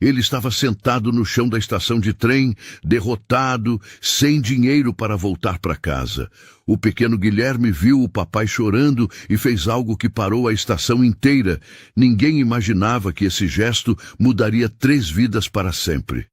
Ele estava sentado no chão da estação de trem, derrotado, sem dinheiro para voltar para casa. O pequeno Guilherme viu o papai chorando e fez algo que parou a estação inteira. Ninguém imaginava que esse gesto mudaria 3 vidas para sempre.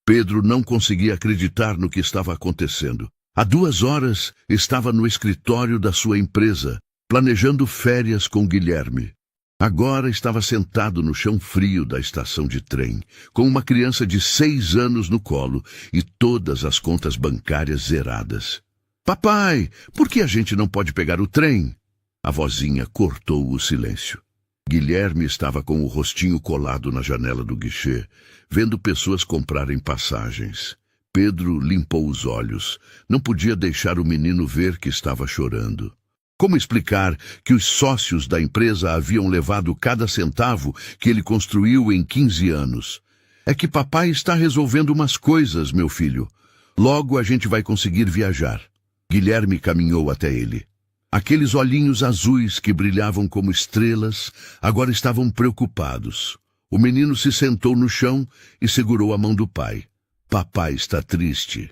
Pedro não conseguia acreditar no que estava acontecendo. Há 2 horas estava no escritório da sua empresa, planejando férias com Guilherme. Agora estava sentado no chão frio da estação de trem, com uma criança de 6 anos no colo e todas as contas bancárias zeradas. Papai, por que a gente não pode pegar o trem? A vozinha cortou o silêncio. Guilherme estava com o rostinho colado na janela do guichê, vendo pessoas comprarem passagens. Pedro limpou os olhos. Não podia deixar o menino ver que estava chorando. Como explicar que os sócios da empresa haviam levado cada centavo que ele construiu em 15 anos? É que papai está resolvendo umas coisas, meu filho. Logo a gente vai conseguir viajar. Guilherme caminhou até ele. Aqueles olhinhos azuis que brilhavam como estrelas agora estavam preocupados. O menino se sentou no chão e segurou a mão do pai. Papai está triste.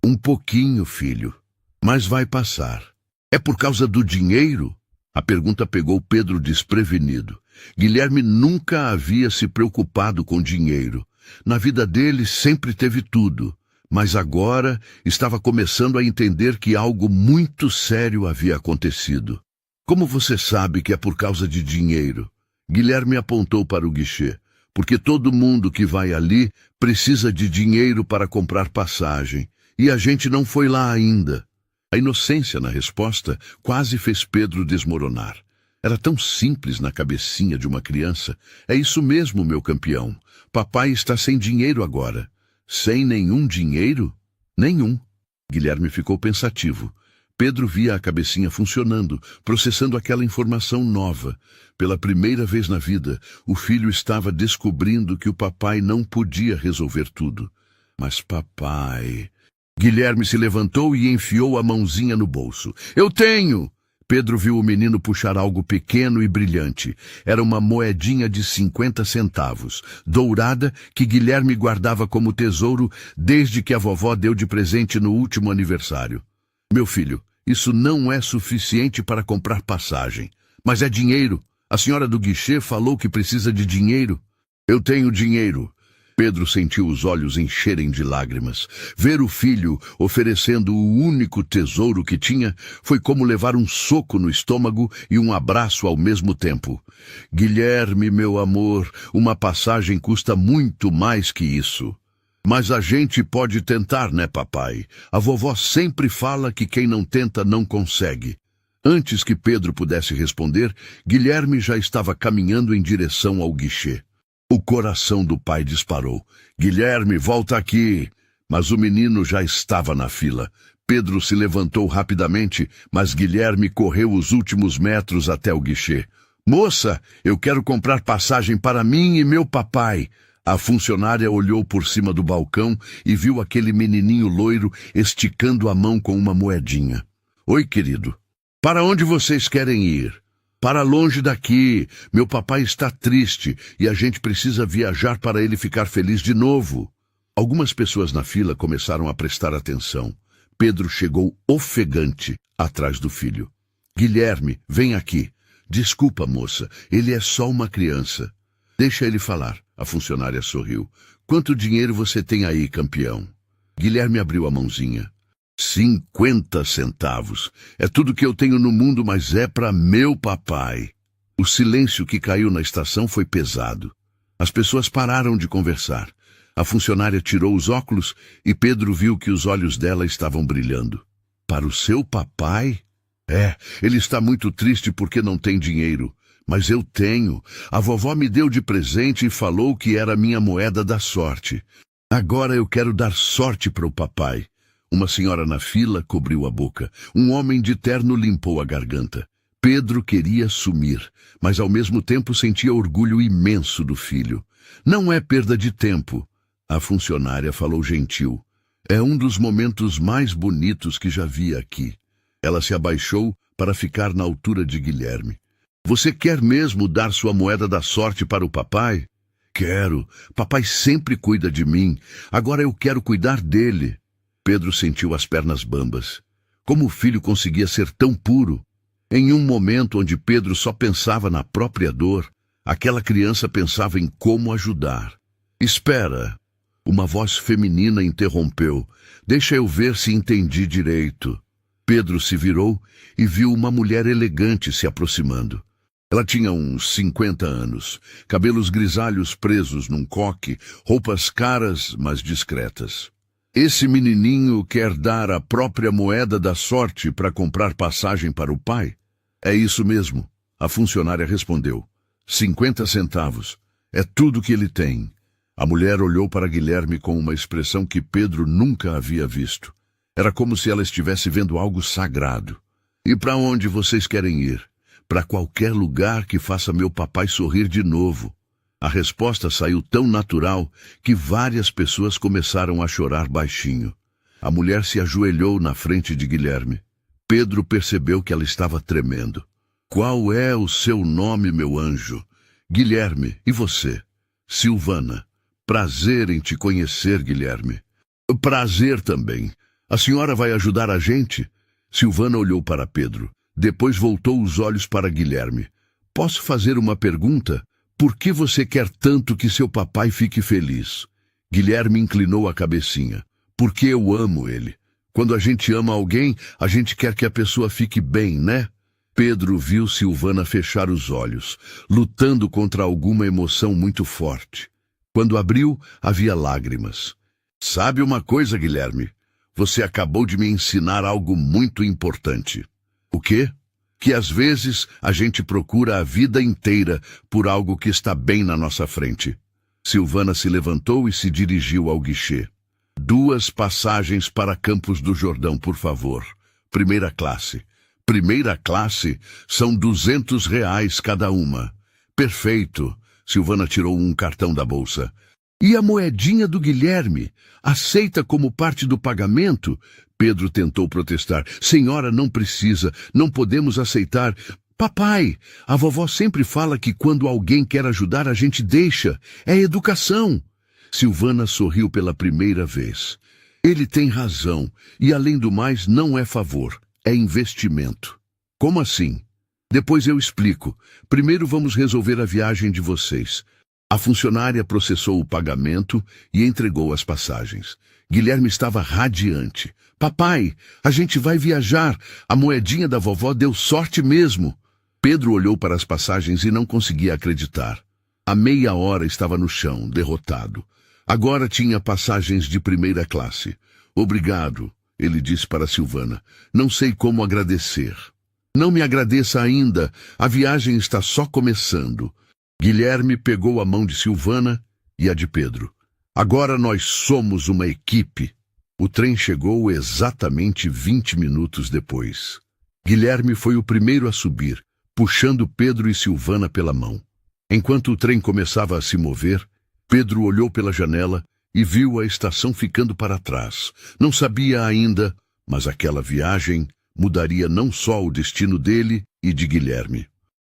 Um pouquinho, filho. Mas vai passar. É por causa do dinheiro? A pergunta pegou Pedro desprevenido. Guilherme nunca havia se preocupado com dinheiro. Na vida dele sempre teve tudo. Mas agora estava começando a entender que algo muito sério havia acontecido. Como você sabe que é por causa de dinheiro? Guilherme apontou para o guichê. Porque todo mundo que vai ali precisa de dinheiro para comprar passagem. E a gente não foi lá ainda. A inocência na resposta quase fez Pedro desmoronar. Era tão simples na cabecinha de uma criança. É isso mesmo, meu campeão. Papai está sem dinheiro agora. Sem nenhum dinheiro? Nenhum. Guilherme ficou pensativo. Pedro via a cabecinha funcionando, processando aquela informação nova. Pela primeira vez na vida, o filho estava descobrindo que o papai não podia resolver tudo. Mas papai... Guilherme se levantou e enfiou a mãozinha no bolso. Eu tenho! Pedro viu o menino puxar algo pequeno e brilhante. Era uma moedinha de 50 centavos, dourada, que Guilherme guardava como tesouro desde que a vovó deu de presente no último aniversário. Meu filho, isso não é suficiente para comprar passagem. Mas é dinheiro. A senhora do guichê falou que precisa de dinheiro. Eu tenho dinheiro. Pedro sentiu os olhos encherem de lágrimas. Ver o filho oferecendo o único tesouro que tinha foi como levar um soco no estômago e um abraço ao mesmo tempo. Guilherme, meu amor, uma passagem custa muito mais que isso. Mas a gente pode tentar, né, papai? A vovó sempre fala que quem não tenta não consegue. Antes que Pedro pudesse responder, Guilherme já estava caminhando em direção ao guichê. O coração do pai disparou. Guilherme, volta aqui! Mas o menino já estava na fila. Pedro se levantou rapidamente, mas Guilherme correu os últimos metros até o guichê. Moça, eu quero comprar passagem para mim e meu papai. A funcionária olhou por cima do balcão e viu aquele menininho loiro esticando a mão com uma moedinha. Oi, querido. Para onde vocês querem ir? Para longe daqui. Meu papai está triste e a gente precisa viajar para ele ficar feliz de novo. Algumas pessoas na fila começaram a prestar atenção. Pedro chegou ofegante atrás do filho. Guilherme, vem aqui. Desculpa, moça, ele é só uma criança. Deixa ele falar. A funcionária sorriu. Quanto dinheiro você tem aí, campeão? Guilherme abriu a mãozinha. 50 centavos. É tudo que eu tenho no mundo, mas é para meu papai. O silêncio que caiu na estação foi pesado. As pessoas pararam de conversar. A funcionária tirou os óculos e Pedro viu que os olhos dela estavam brilhando. Para o seu papai? Ele está muito triste porque não tem dinheiro. Mas eu tenho. A vovó me deu de presente e falou que era minha moeda da sorte. Agora eu quero dar sorte para o papai. Uma senhora na fila cobriu a boca. Um homem de terno limpou a garganta. Pedro queria sumir, mas ao mesmo tempo sentia orgulho imenso do filho. Não é perda de tempo. A funcionária falou gentil. É um dos momentos mais bonitos que já vi aqui. Ela se abaixou para ficar na altura de Guilherme. Você quer mesmo dar sua moeda da sorte para o papai? Quero. Papai sempre cuida de mim. Agora eu quero cuidar dele. Pedro sentiu as pernas bambas. Como o filho conseguia ser tão puro? Em um momento onde Pedro só pensava na própria dor, aquela criança pensava em como ajudar. Espera. Uma voz feminina interrompeu. Deixa eu ver se entendi direito. Pedro se virou e viu uma mulher elegante se aproximando. Ela tinha uns 50 anos, cabelos grisalhos presos num coque, roupas caras, mas discretas. Esse menininho quer dar a própria moeda da sorte para comprar passagem para o pai? É isso mesmo, a funcionária respondeu. 50 centavos. É tudo que ele tem. A mulher olhou para Guilherme com uma expressão que Pedro nunca havia visto. Era como se ela estivesse vendo algo sagrado. E para onde vocês querem ir? Para qualquer lugar que faça meu papai sorrir de novo. A resposta saiu tão natural que várias pessoas começaram a chorar baixinho. A mulher se ajoelhou na frente de Guilherme. Pedro percebeu que ela estava tremendo. Qual é o seu nome, meu anjo? Guilherme, e você? Silvana. Prazer em te conhecer, Guilherme. Prazer também. A senhora vai ajudar a gente? Silvana olhou para Pedro. Depois voltou os olhos para Guilherme. Posso fazer uma pergunta? Por que você quer tanto que seu papai fique feliz? Guilherme inclinou a cabecinha. Porque eu amo ele. Quando a gente ama alguém, a gente quer que a pessoa fique bem, né? Pedro viu Silvana fechar os olhos, lutando contra alguma emoção muito forte. Quando abriu, havia lágrimas. Sabe uma coisa, Guilherme? Você acabou de me ensinar algo muito importante. O quê? Que às vezes a gente procura a vida inteira por algo que está bem na nossa frente. Silvana se levantou e se dirigiu ao guichê. 2 passagens para Campos do Jordão, por favor. Primeira classe. Primeira classe são R$ 200 cada uma. Perfeito. Silvana tirou um cartão da bolsa. E a moedinha do Guilherme? Aceita como parte do pagamento? Pedro tentou protestar. Senhora, não precisa. Não podemos aceitar. Papai, a vovó sempre fala que quando alguém quer ajudar, a gente deixa. É educação. Silvana sorriu pela primeira vez. Ele tem razão. E, além do mais, não é favor. É investimento. Como assim? Depois eu explico. Primeiro vamos resolver a viagem de vocês. A funcionária processou o pagamento e entregou as passagens. Guilherme estava radiante. Papai, a gente vai viajar. A moedinha da vovó deu sorte mesmo. Pedro olhou para as passagens e não conseguia acreditar. Há meia hora estava no chão, derrotado. Agora tinha passagens de primeira classe. Obrigado, ele disse para Silvana. Não sei como agradecer. Não me agradeça ainda. A viagem está só começando. Guilherme pegou a mão de Silvana e a de Pedro. Agora nós somos uma equipe. O trem chegou exatamente 20 minutos depois. Guilherme foi o primeiro a subir, puxando Pedro e Silvana pela mão. Enquanto o trem começava a se mover, Pedro olhou pela janela e viu a estação ficando para trás. Não sabia ainda, mas aquela viagem mudaria não só o destino dele e de Guilherme.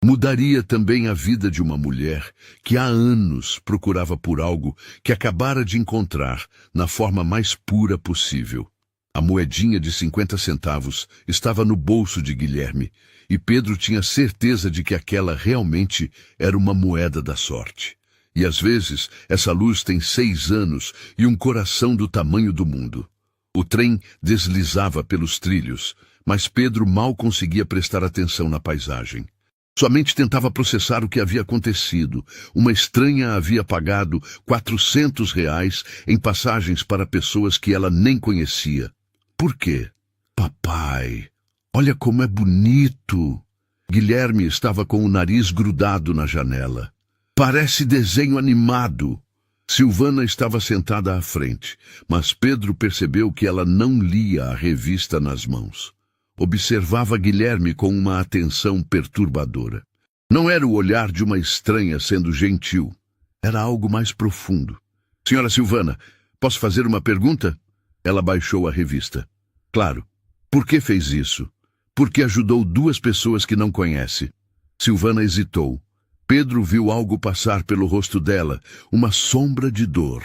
Mudaria também a vida de uma mulher que há anos procurava por algo que acabara de encontrar na forma mais pura possível. A moedinha de 50 centavos estava no bolso de Guilherme e Pedro tinha certeza de que aquela realmente era uma moeda da sorte. E às vezes essa luz tem 6 anos e um coração do tamanho do mundo. O trem deslizava pelos trilhos, mas Pedro mal conseguia prestar atenção na paisagem. Somente tentava processar o que havia acontecido. Uma estranha havia pagado R$ 400 em passagens para pessoas que ela nem conhecia. Por quê? Papai, olha como é bonito. Guilherme estava com o nariz grudado na janela. Parece desenho animado. Silvana estava sentada à frente, mas Pedro percebeu que ela não lia a revista nas mãos. Observava Guilherme com uma atenção perturbadora. Não era o olhar de uma estranha sendo gentil. Era algo mais profundo. Senhora Silvana, posso fazer uma pergunta? Ela baixou a revista. Claro. Por que fez isso? Porque ajudou 2 pessoas que não conhece. Silvana hesitou. Pedro viu algo passar pelo rosto dela, uma sombra de dor.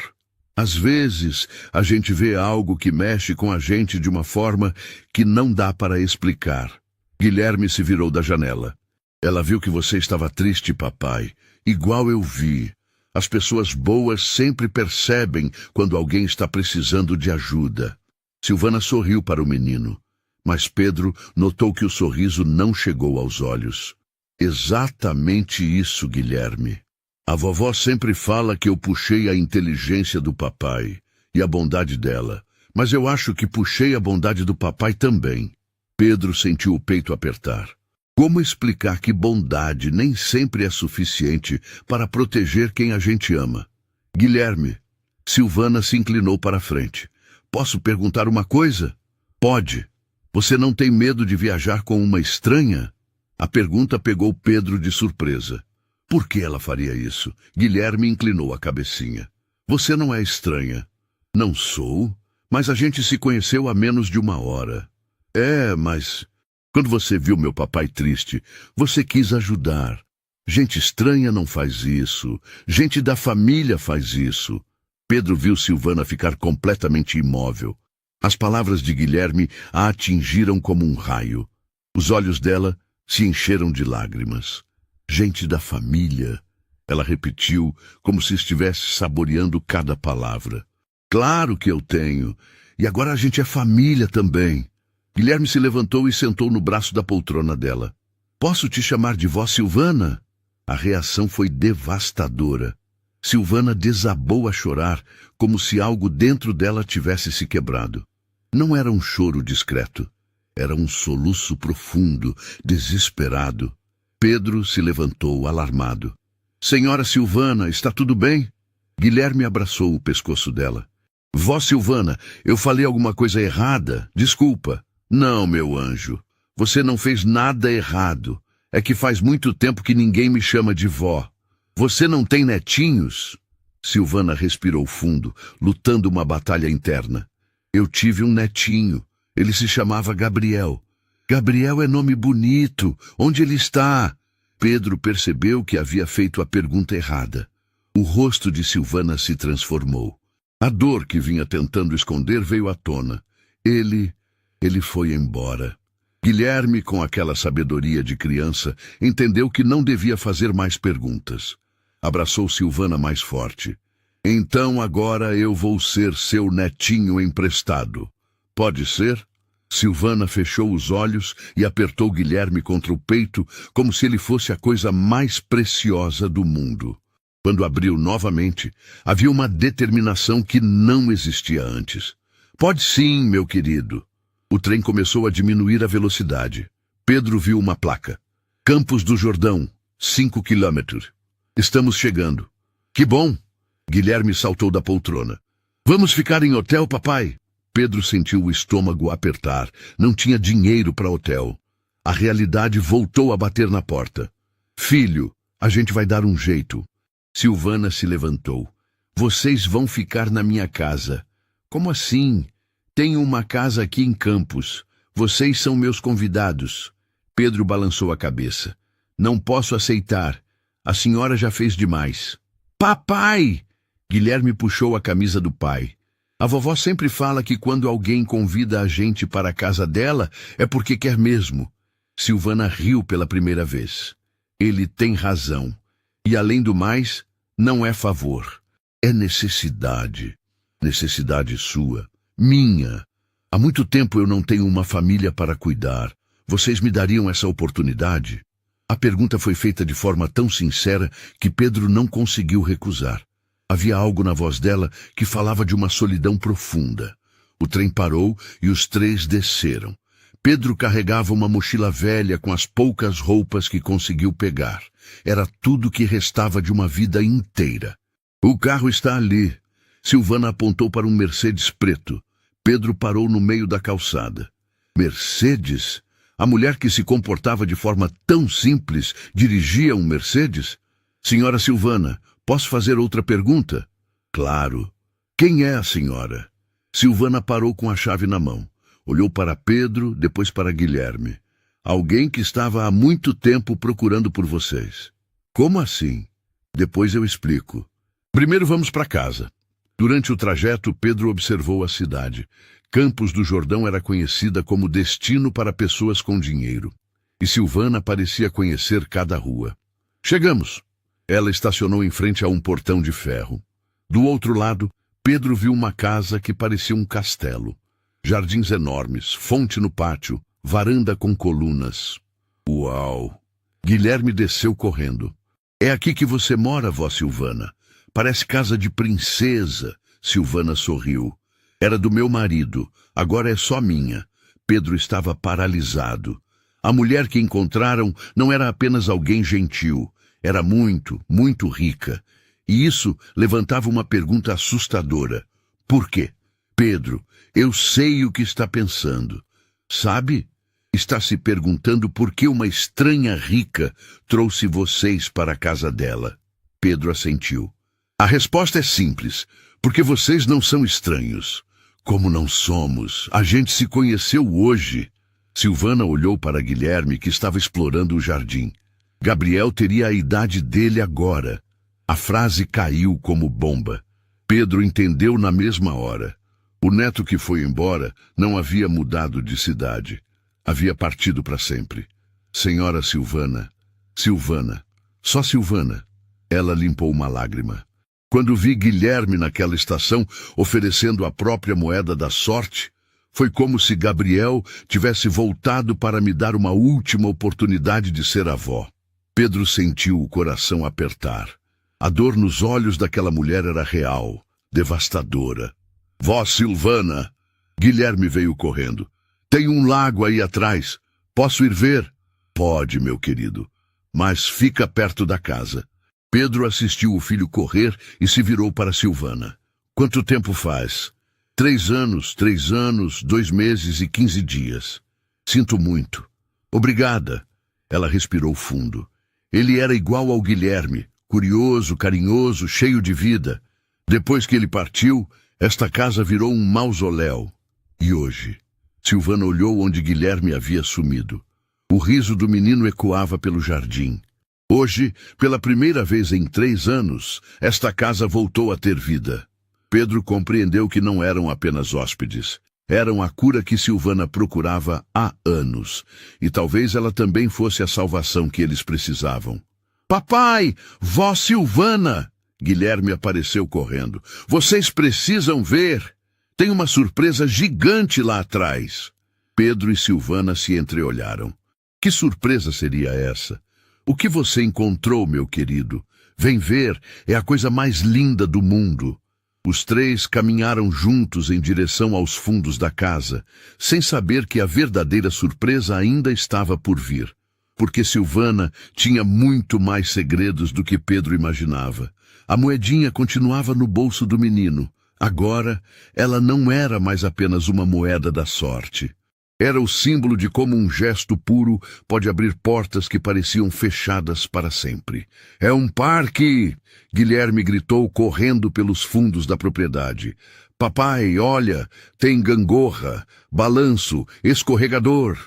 Às vezes, a gente vê algo que mexe com a gente de uma forma que não dá para explicar. Guilherme se virou da janela. Ela viu que você estava triste, papai, igual eu vi. As pessoas boas sempre percebem quando alguém está precisando de ajuda. Silvana sorriu para o menino, mas Pedro notou que o sorriso não chegou aos olhos. Exatamente isso, Guilherme. A vovó sempre fala que eu puxei a inteligência do papai e a bondade dela, mas eu acho que puxei a bondade do papai também. Pedro sentiu o peito apertar. Como explicar que bondade nem sempre é suficiente para proteger quem a gente ama? Guilherme, Silvana se inclinou para a frente. Posso perguntar uma coisa? Pode. Você não tem medo de viajar com uma estranha? A pergunta pegou Pedro de surpresa. Por que ela faria isso? Guilherme inclinou a cabecinha. Você não é estranha. Não sou, mas a gente se conheceu há menos de 1 hora. Mas quando você viu meu papai triste, você quis ajudar. Gente estranha não faz isso. Gente da família faz isso. Pedro viu Silvana ficar completamente imóvel. As palavras de Guilherme a atingiram como um raio. Os olhos dela se encheram de lágrimas. Gente da família, ela repetiu, como se estivesse saboreando cada palavra. Claro que eu tenho. E agora a gente é família também. Guilherme se levantou e sentou no braço da poltrona dela. Posso te chamar de vó Silvana? A reação foi devastadora. Silvana desabou a chorar, como se algo dentro dela tivesse se quebrado. Não era um choro discreto. Era um soluço profundo, desesperado. Pedro se levantou, alarmado. Senhora Silvana, está tudo bem? Guilherme abraçou o pescoço dela. Vó Silvana, eu falei alguma coisa errada? Desculpa. Não, meu anjo. Você não fez nada errado. É que faz muito tempo que ninguém me chama de vó. Você não tem netinhos? Silvana respirou fundo, lutando uma batalha interna. Eu tive um netinho. Ele se chamava Gabriel. Gabriel é nome bonito. Onde ele está? Pedro percebeu que havia feito a pergunta errada. O rosto de Silvana se transformou. A dor que vinha tentando esconder veio à tona. Ele foi embora. Guilherme, com aquela sabedoria de criança, entendeu que não devia fazer mais perguntas. Abraçou Silvana mais forte. Então agora eu vou ser seu netinho emprestado. Pode ser? Silvana fechou os olhos e apertou Guilherme contra o peito como se ele fosse a coisa mais preciosa do mundo. Quando abriu novamente, havia uma determinação que não existia antes. Pode sim, meu querido. O trem começou a diminuir a velocidade. Pedro viu uma placa. Campos do Jordão, 5 quilômetros. Estamos chegando. Que bom! Guilherme saltou da poltrona. Vamos ficar em hotel, papai? Pedro sentiu o estômago apertar. Não tinha dinheiro para hotel. A realidade voltou a bater na porta. Filho, a gente vai dar um jeito. Silvana se levantou. Vocês vão ficar na minha casa. Como assim? Tenho uma casa aqui em Campos. Vocês são meus convidados. Pedro balançou a cabeça. Não posso aceitar. A senhora já fez demais. Papai! Guilherme puxou a camisa do pai. A vovó sempre fala que quando alguém convida a gente para a casa dela, é porque quer mesmo. Silvana riu pela primeira vez. Ele tem razão. E além do mais, não é favor. É necessidade. Necessidade sua. Minha. Há muito tempo eu não tenho uma família para cuidar. Vocês me dariam essa oportunidade? A pergunta foi feita de forma tão sincera que Pedro não conseguiu recusar. Havia algo na voz dela que falava de uma solidão profunda. O trem parou e os três desceram. Pedro carregava uma mochila velha com as poucas roupas que conseguiu pegar. Era tudo que restava de uma vida inteira. O carro está ali. Silvana apontou para um Mercedes preto. Pedro parou no meio da calçada. Mercedes? A mulher que se comportava de forma tão simples dirigia um Mercedes? Senhora Silvana, posso fazer outra pergunta? Claro. Quem é a senhora? Silvana parou com a chave na mão. Olhou para Pedro, depois para Guilherme. Alguém que estava há muito tempo procurando por vocês. Como assim? Depois eu explico. Primeiro vamos para casa. Durante o trajeto, Pedro observou a cidade. Campos do Jordão era conhecida como destino para pessoas com dinheiro. E Silvana parecia conhecer cada rua. Chegamos. Ela estacionou em frente a um portão de ferro. Do outro lado, Pedro viu uma casa que parecia um castelo. Jardins enormes, fonte no pátio, varanda com colunas. Uau! Guilherme desceu correndo. É aqui que você mora, vó Silvana. Parece casa de princesa. Silvana sorriu. Era do meu marido, agora é só minha. Pedro estava paralisado. A mulher que encontraram não era apenas alguém gentil. Era muito, muito rica. E isso levantava uma pergunta assustadora. Por quê? Pedro, eu sei o que está pensando. Sabe? Está se perguntando por que uma estranha rica trouxe vocês para a casa dela. Pedro assentiu. A resposta é simples. Porque vocês não são estranhos. Como não somos? A gente se conheceu hoje. Silvana olhou para Guilherme, que estava explorando o jardim. Gabriel teria a idade dele agora. A frase caiu como bomba. Pedro entendeu na mesma hora. O neto que foi embora não havia mudado de cidade. Havia partido para sempre. Senhora Silvana. Silvana. Só Silvana. Ela limpou uma lágrima. Quando vi Guilherme naquela estação oferecendo a própria moeda da sorte, foi como se Gabriel tivesse voltado para me dar uma última oportunidade de ser avó. Pedro sentiu o coração apertar. A dor nos olhos daquela mulher era real, devastadora. Vó Silvana! Guilherme veio correndo. Tem um lago aí atrás. Posso ir ver? Pode, meu querido. Mas fica perto da casa. Pedro assistiu o filho correr e se virou para Silvana. Quanto tempo faz? 3 anos, 2 meses e 15 dias. Sinto muito. Obrigada. Ela respirou fundo. Ele era igual ao Guilherme, curioso, carinhoso, cheio de vida. Depois que ele partiu, esta casa virou um mausoléu. E hoje? Silvana olhou onde Guilherme havia sumido. O riso do menino ecoava pelo jardim. Hoje, pela primeira vez em 3 anos, esta casa voltou a ter vida. Pedro compreendeu que não eram apenas hóspedes. Eram a cura que Silvana procurava há anos. E talvez ela também fosse a salvação que eles precisavam. Papai! Vó Silvana! Guilherme apareceu correndo. Vocês precisam ver! Tem uma surpresa gigante lá atrás. Pedro e Silvana se entreolharam. Que surpresa seria essa? O que você encontrou, meu querido? Vem ver, é a coisa mais linda do mundo. Os 3 caminharam juntos em direção aos fundos da casa, sem saber que a verdadeira surpresa ainda estava por vir. Porque Silvana tinha muito mais segredos do que Pedro imaginava. A moedinha continuava no bolso do menino. Agora, ela não era mais apenas uma moeda da sorte. Era o símbolo de como um gesto puro pode abrir portas que pareciam fechadas para sempre. É um parque! Guilherme gritou correndo pelos fundos da propriedade. Papai, olha, tem gangorra, balanço, escorregador.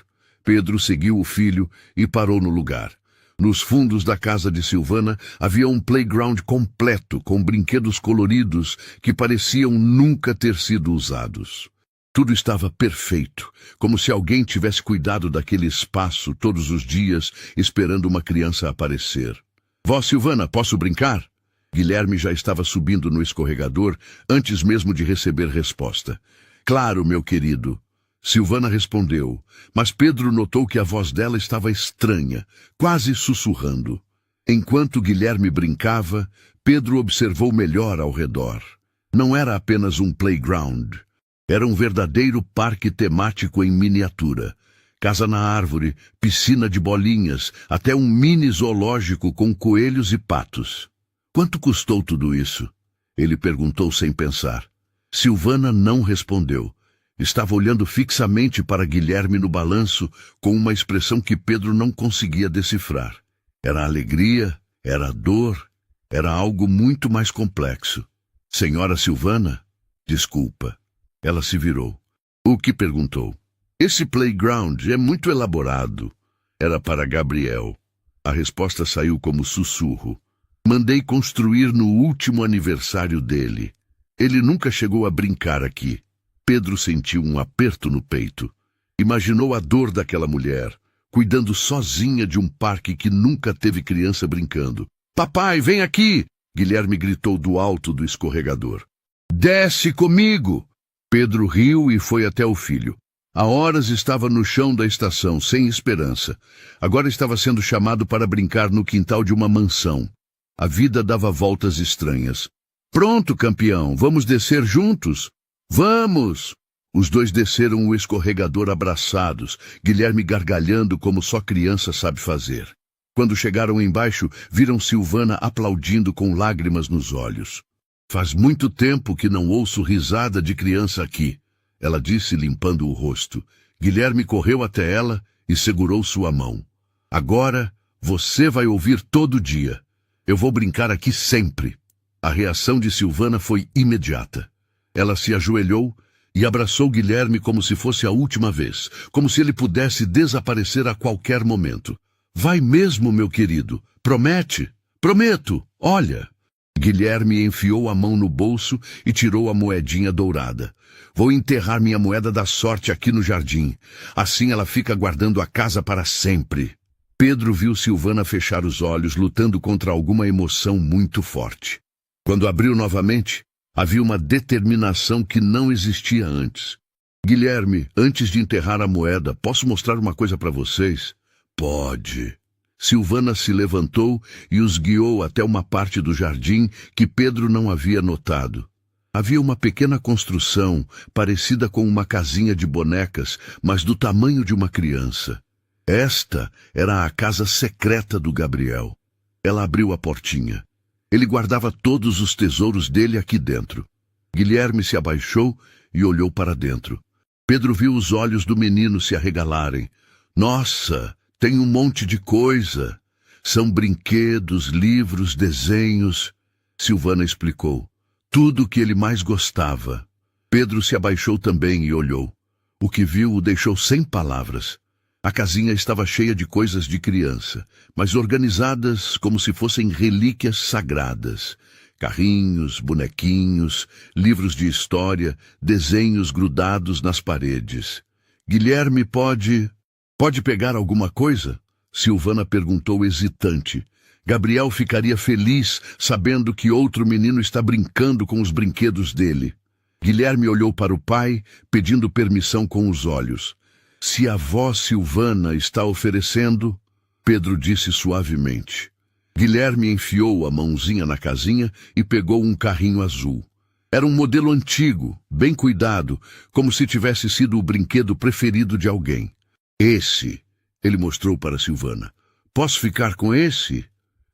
Pedro seguiu o filho e parou no lugar. Nos fundos da casa de Silvana havia um playground completo com brinquedos coloridos que pareciam nunca ter sido usados. Tudo estava perfeito, como se alguém tivesse cuidado daquele espaço todos os dias, esperando uma criança aparecer. Vó Silvana, posso brincar? Guilherme já estava subindo no escorregador antes mesmo de receber resposta. Claro, meu querido. Silvana respondeu, mas Pedro notou que a voz dela estava estranha, quase sussurrando. Enquanto Guilherme brincava, Pedro observou melhor ao redor. Não era apenas um playground. Era um verdadeiro parque temático em miniatura. Casa na árvore, piscina de bolinhas, até um mini zoológico com coelhos e patos. Quanto custou tudo isso? Ele perguntou sem pensar. Silvana não respondeu. Estava olhando fixamente para Guilherme no balanço com uma expressão que Pedro não conseguia decifrar. Era alegria, era dor, era algo muito mais complexo. Senhora Silvana? Desculpa. Ela se virou. O que perguntou? Esse playground é muito elaborado. Era para Gabriel. A resposta saiu como sussurro. Mandei construir no último aniversário dele. Ele nunca chegou a brincar aqui. Pedro sentiu um aperto no peito. Imaginou a dor daquela mulher, cuidando sozinha de um parque que nunca teve criança brincando. Papai, vem aqui! Guilherme gritou do alto do escorregador. Desce comigo! Pedro riu e foi até o filho. Há horas estava no chão da estação, sem esperança. Agora estava sendo chamado para brincar no quintal de uma mansão. A vida dava voltas estranhas. Pronto, campeão, vamos descer juntos? Vamos! Os dois desceram o escorregador abraçados, Guilherme gargalhando como só criança sabe fazer. Quando chegaram embaixo, viram Silvana aplaudindo com lágrimas nos olhos. Faz muito tempo que não ouço risada de criança aqui, ela disse limpando o rosto. Guilherme correu até ela e segurou sua mão. Agora você vai ouvir todo dia. Eu vou brincar aqui sempre. A reação de Silvana foi imediata. Ela se ajoelhou e abraçou Guilherme como se fosse a última vez, como se ele pudesse desaparecer a qualquer momento. Vai mesmo, meu querido. Promete? Prometo. Olha. Guilherme enfiou a mão no bolso e tirou a moedinha dourada. Vou enterrar minha moeda da sorte aqui no jardim. Assim ela fica guardando a casa para sempre. Pedro viu Silvana fechar os olhos, lutando contra alguma emoção muito forte. Quando abriu novamente, havia uma determinação que não existia antes. Guilherme, antes de enterrar a moeda, posso mostrar uma coisa para vocês? Pode. Silvana se levantou e os guiou até uma parte do jardim que Pedro não havia notado. Havia uma pequena construção, parecida com uma casinha de bonecas, mas do tamanho de uma criança. Esta era a casa secreta do Gabriel. Ela abriu a portinha. Ele guardava todos os tesouros dele aqui dentro. Guilherme se abaixou e olhou para dentro. Pedro viu os olhos do menino se arregalarem. Nossa, tem um monte de coisa. São brinquedos, livros, desenhos. Silvana explicou. Tudo o que ele mais gostava. Pedro se abaixou também e olhou. O que viu o deixou sem palavras. A casinha estava cheia de coisas de criança, mas organizadas como se fossem relíquias sagradas. Carrinhos, bonequinhos, livros de história, desenhos grudados nas paredes. Guilherme pode pegar alguma coisa? Silvana perguntou hesitante. Gabriel ficaria feliz sabendo que outro menino está brincando com os brinquedos dele. Guilherme olhou para o pai, pedindo permissão com os olhos. Se a avó Silvana está oferecendo, Pedro disse suavemente. Guilherme enfiou a mãozinha na casinha e pegou um carrinho azul. Era um modelo antigo, bem cuidado, como se tivesse sido o brinquedo preferido de alguém. Esse, ele mostrou para Silvana. Posso ficar com esse?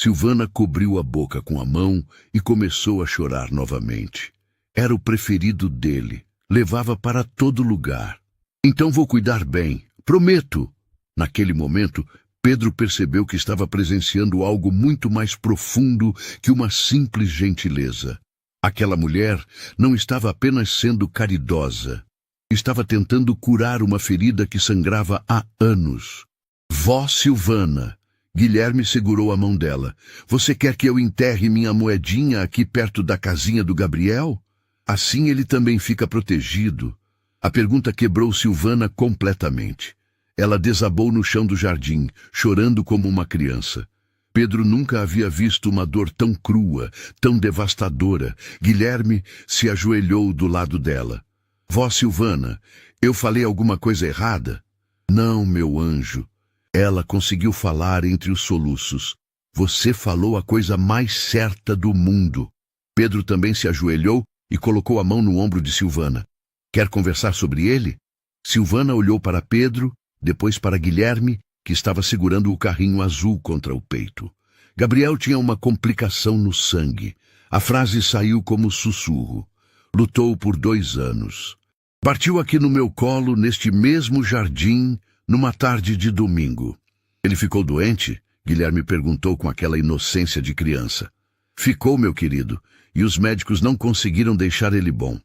Silvana cobriu a boca com a mão e começou a chorar novamente. Era o preferido dele. Levava para todo lugar. Então vou cuidar bem. Prometo. Naquele momento, Pedro percebeu que estava presenciando algo muito mais profundo que uma simples gentileza. Aquela mulher não estava apenas sendo caridosa. Estava tentando curar uma ferida que sangrava há anos. Vó Silvana. Guilherme segurou a mão dela. Você quer que eu enterre minha moedinha aqui perto da casinha do Gabriel? Assim ele também fica protegido. A pergunta quebrou Silvana completamente. Ela desabou no chão do jardim, chorando como uma criança. Pedro nunca havia visto uma dor tão crua, tão devastadora. Guilherme se ajoelhou do lado dela. Vó Silvana, eu falei alguma coisa errada? Não, meu anjo. Ela conseguiu falar entre os soluços. Você falou a coisa mais certa do mundo. Pedro também se ajoelhou e colocou a mão no ombro de Silvana. Quer conversar sobre ele? Silvana olhou para Pedro, depois para Guilherme, que estava segurando o carrinho azul contra o peito. Gabriel tinha uma complicação no sangue. A frase saiu como sussurro. Lutou por 2 anos. Partiu aqui no meu colo, neste mesmo jardim, numa tarde de domingo. Ele ficou doente? Guilherme perguntou com aquela inocência de criança. Ficou, meu querido, e os médicos não conseguiram deixar ele bom.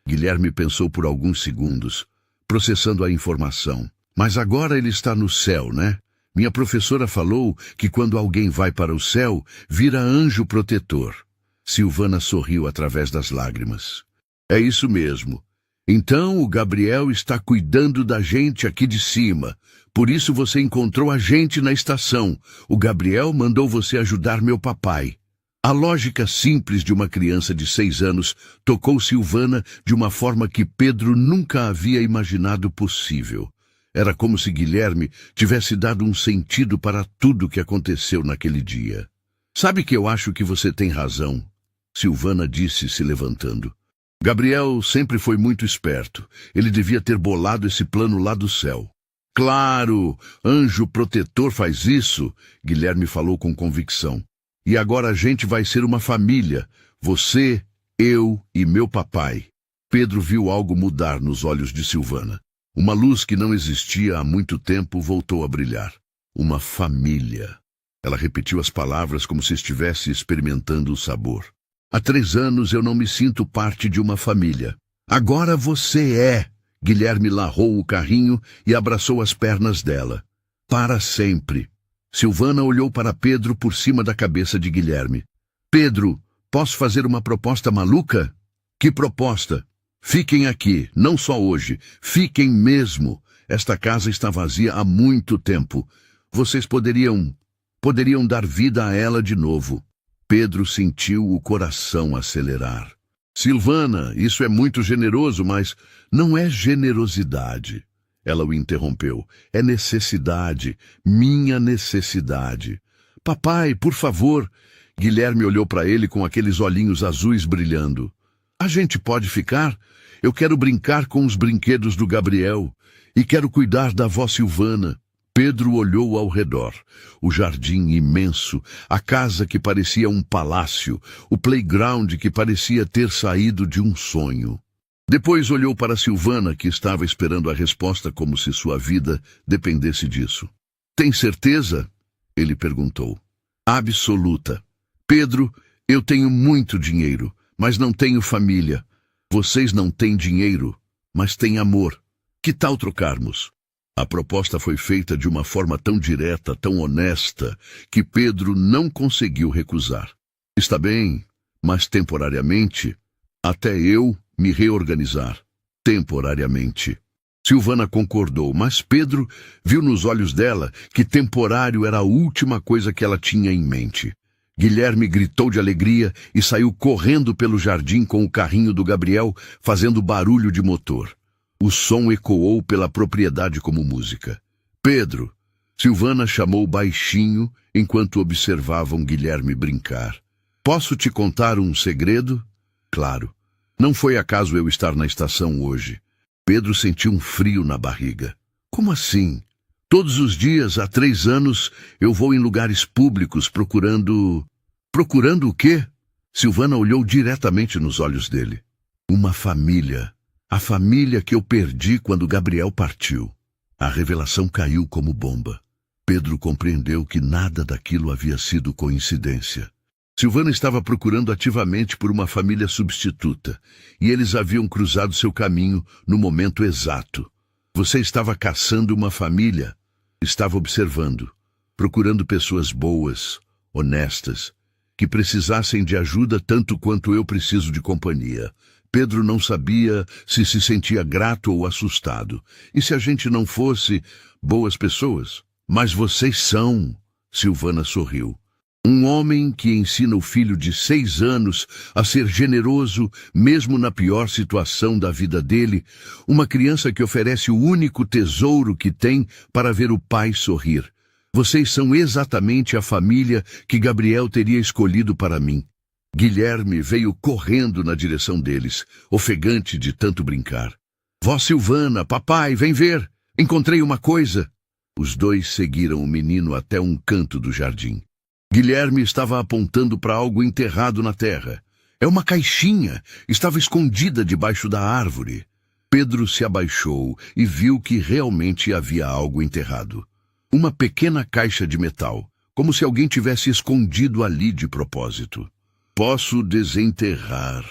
Guilherme pensou por alguns segundos, processando a informação. Mas agora ele está no céu, né? Minha professora falou que quando alguém vai para o céu, vira anjo protetor. Silvana sorriu através das lágrimas. É isso mesmo. Então o Gabriel está cuidando da gente aqui de cima. Por isso você encontrou a gente na estação. O Gabriel mandou você ajudar meu papai. A lógica simples de uma criança de 6 anos tocou Silvana de uma forma que Pedro nunca havia imaginado possível. Era como se Guilherme tivesse dado um sentido para tudo que aconteceu naquele dia. Sabe que eu acho que você tem razão, Silvana disse, se levantando. Gabriel sempre foi muito esperto. Ele devia ter bolado esse plano lá do céu. Claro, anjo protetor faz isso, Guilherme falou com convicção. E agora a gente vai ser uma família. Você, eu e meu papai. Pedro viu algo mudar nos olhos de Silvana. Uma luz que não existia há muito tempo voltou a brilhar. Uma família. Ela repetiu as palavras como se estivesse experimentando o sabor. Há 3 anos eu não me sinto parte de uma família. Agora você é. Guilherme larrou o carrinho e abraçou as pernas dela. Para sempre. Silvana olhou para Pedro por cima da cabeça de Guilherme. Pedro, posso fazer uma proposta maluca? Que proposta? Fiquem aqui, não só hoje. Fiquem mesmo. Esta casa está vazia há muito tempo. Vocês poderiam dar vida a ela de novo. Pedro sentiu o coração acelerar. Silvana, isso é muito generoso, mas não é generosidade. Ela o interrompeu. É necessidade, minha necessidade. Papai, por favor. Guilherme olhou para ele com aqueles olhinhos azuis brilhando. A gente pode ficar? Eu quero brincar com os brinquedos do Gabriel e quero cuidar da avó Silvana. Pedro olhou ao redor. O jardim imenso, a casa que parecia um palácio, o playground que parecia ter saído de um sonho. Depois olhou para Silvana, que estava esperando a resposta como se sua vida dependesse disso. Tem certeza? Ele perguntou. Absoluta. Pedro, eu tenho muito dinheiro, mas não tenho família. Vocês não têm dinheiro, mas têm amor. Que tal trocarmos? A proposta foi feita de uma forma tão direta, tão honesta, que Pedro não conseguiu recusar. Está bem, mas temporariamente, até eu me reorganizar. Temporariamente. Silvana concordou, mas Pedro viu nos olhos dela que temporário era a última coisa que ela tinha em mente. Guilherme gritou de alegria e saiu correndo pelo jardim com o carrinho do Gabriel, fazendo barulho de motor. O som ecoou pela propriedade como música. Pedro! Silvana chamou baixinho enquanto observavam Guilherme brincar. Posso te contar um segredo? Claro. Não foi acaso eu estar na estação hoje. Pedro sentiu um frio na barriga. Como assim? Todos os dias, há 3 anos, eu vou em lugares públicos procurando... Procurando o quê? Silvana olhou diretamente nos olhos dele. Uma família. A família que eu perdi quando Gabriel partiu. A revelação caiu como bomba. Pedro compreendeu que nada daquilo havia sido coincidência. Silvana estava procurando ativamente por uma família substituta, e eles haviam cruzado seu caminho no momento exato. Você estava caçando uma família. Estava observando, procurando pessoas boas, honestas, que precisassem de ajuda tanto quanto eu preciso de companhia. Pedro não sabia se sentia grato ou assustado. E se a gente não fosse boas pessoas? Mas vocês são, Silvana sorriu. Um homem que ensina o filho de 6 anos a ser generoso, mesmo na pior situação da vida dele. Uma criança que oferece o único tesouro que tem para ver o pai sorrir. Vocês são exatamente a família que Gabriel teria escolhido para mim. Guilherme veio correndo na direção deles, ofegante de tanto brincar. Vó Silvana, papai, vem ver! Encontrei uma coisa! Os dois seguiram o menino até um canto do jardim. Guilherme estava apontando para algo enterrado na terra. É uma caixinha, estava escondida debaixo da árvore. Pedro se abaixou e viu que realmente havia algo enterrado. Uma pequena caixa de metal, como se alguém tivesse escondido ali de propósito. Posso desenterrar?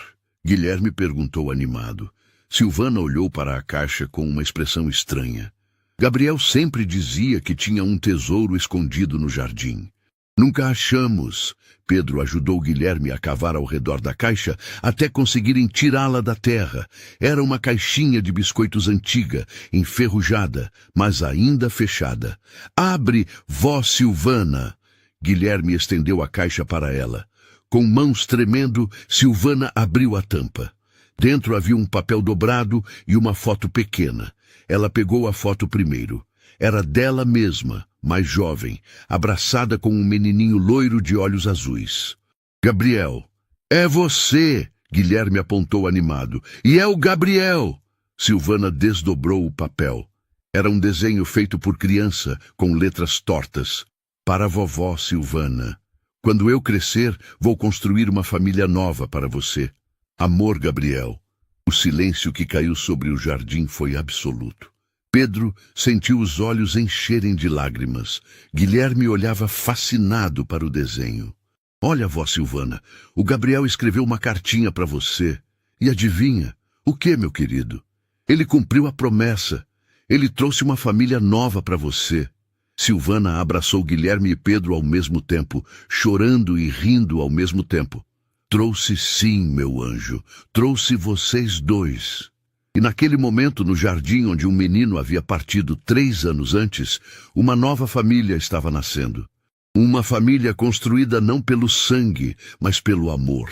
Guilherme perguntou animado. Silvana olhou para a caixa com uma expressão estranha. Gabriel sempre dizia que tinha um tesouro escondido no jardim. Nunca achamos. Pedro ajudou Guilherme a cavar ao redor da caixa até conseguirem tirá-la da terra. Era uma caixinha de biscoitos antiga, enferrujada, mas ainda fechada. Abre, vó Silvana! Guilherme estendeu a caixa para ela. Com mãos tremendo, Silvana abriu a tampa. Dentro havia um papel dobrado e uma foto pequena. Ela pegou a foto primeiro. Era dela mesma, mais jovem, abraçada com um menininho loiro de olhos azuis. Gabriel. É você! Guilherme apontou animado. E é o Gabriel! Silvana desdobrou o papel. Era um desenho feito por criança, com letras tortas. Para a vovó Silvana. Quando eu crescer, vou construir uma família nova para você. Amor, Gabriel. O silêncio que caiu sobre o jardim foi absoluto. Pedro sentiu os olhos encherem de lágrimas. Guilherme olhava fascinado para o desenho. Olha, vó Silvana, o Gabriel escreveu uma cartinha para você. E adivinha? O que, meu querido? Ele cumpriu a promessa. Ele trouxe uma família nova para você. Silvana abraçou Guilherme e Pedro ao mesmo tempo, chorando e rindo ao mesmo tempo. Trouxe sim, meu anjo. Trouxe vocês dois. E naquele momento, no jardim onde um menino havia partido 3 anos antes, uma nova família estava nascendo. Uma família construída não pelo sangue, mas pelo amor.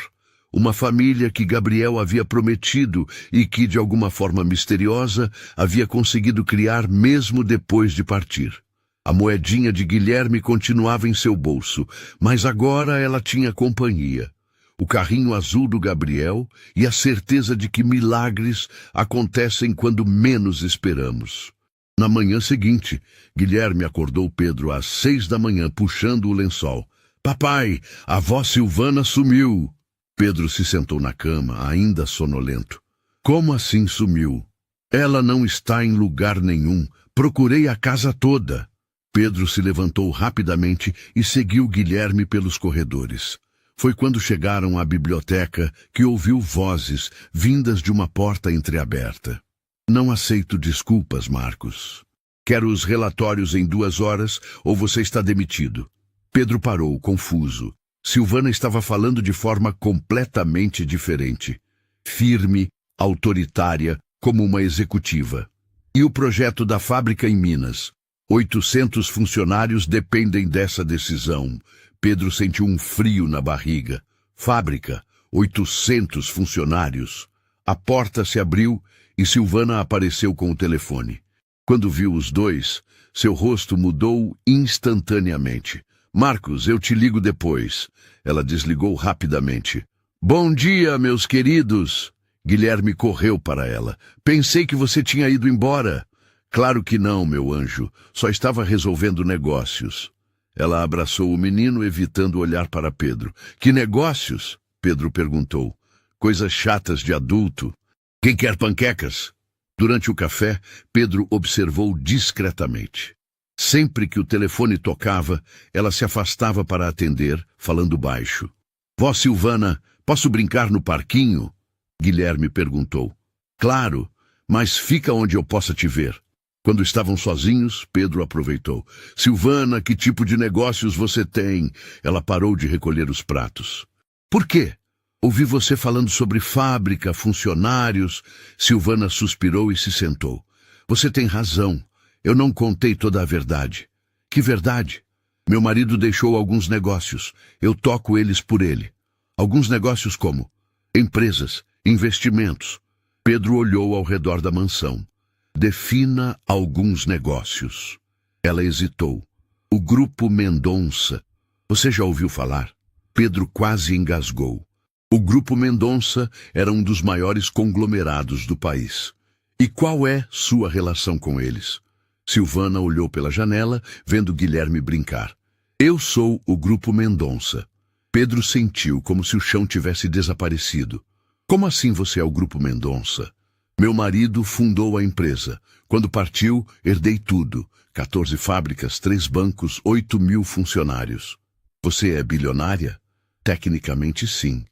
Uma família que Gabriel havia prometido e que, de alguma forma misteriosa, havia conseguido criar mesmo depois de partir. A moedinha de Guilherme continuava em seu bolso, mas agora ela tinha companhia. O carrinho azul do Gabriel e a certeza de que milagres acontecem quando menos esperamos. Na manhã seguinte, Guilherme acordou Pedro às 6 da manhã, puxando o lençol. Papai, a vó Silvana sumiu. Pedro se sentou na cama, ainda sonolento. Como assim sumiu? Ela não está em lugar nenhum. Procurei a casa toda. Pedro se levantou rapidamente e seguiu Guilherme pelos corredores. Foi quando chegaram à biblioteca que ouviu vozes vindas de uma porta entreaberta. Não aceito desculpas, Marcos. Quero os relatórios em 2 horas ou você está demitido. Pedro parou, confuso. Silvana estava falando de forma completamente diferente. Firme, autoritária, como uma executiva. E o projeto da fábrica em Minas? 800 funcionários dependem dessa decisão. Pedro sentiu um frio na barriga. Fábrica, 800 funcionários. A porta se abriu e Silvana apareceu com o telefone. Quando viu os dois, seu rosto mudou instantaneamente. Marcos, eu te ligo depois. Ela desligou rapidamente. Bom dia, meus queridos. Guilherme correu para ela. Pensei que você tinha ido embora. Claro que não, meu anjo. Só estava resolvendo negócios. Ela abraçou o menino, evitando olhar para Pedro. Que negócios? Pedro perguntou. Coisas chatas de adulto. Quem quer panquecas? Durante o café, Pedro observou discretamente. Sempre que o telefone tocava, ela se afastava para atender, falando baixo. Vó Silvana, posso brincar no parquinho? Guilherme perguntou. Claro, mas fica onde eu possa te ver. Quando estavam sozinhos, Pedro aproveitou. Silvana, que tipo de negócios você tem? Ela parou de recolher os pratos. Por quê? Ouvi você falando sobre fábrica, funcionários. Silvana suspirou e se sentou. Você tem razão. Eu não contei toda a verdade. Que verdade? Meu marido deixou alguns negócios. Eu toco eles por ele. Alguns negócios como? Empresas, investimentos. Pedro olhou ao redor da mansão. Defina alguns negócios. Ela hesitou. O Grupo Mendonça. Você já ouviu falar? Pedro quase engasgou. O Grupo Mendonça era um dos maiores conglomerados do país. E qual é sua relação com eles? Silvana olhou pela janela, vendo Guilherme brincar. Eu sou o Grupo Mendonça. Pedro sentiu como se o chão tivesse desaparecido. Como assim você é o Grupo Mendonça? Meu marido fundou a empresa. Quando partiu, herdei tudo. 14 fábricas, 3 bancos, 8.000 funcionários. Você é bilionária? Tecnicamente, sim.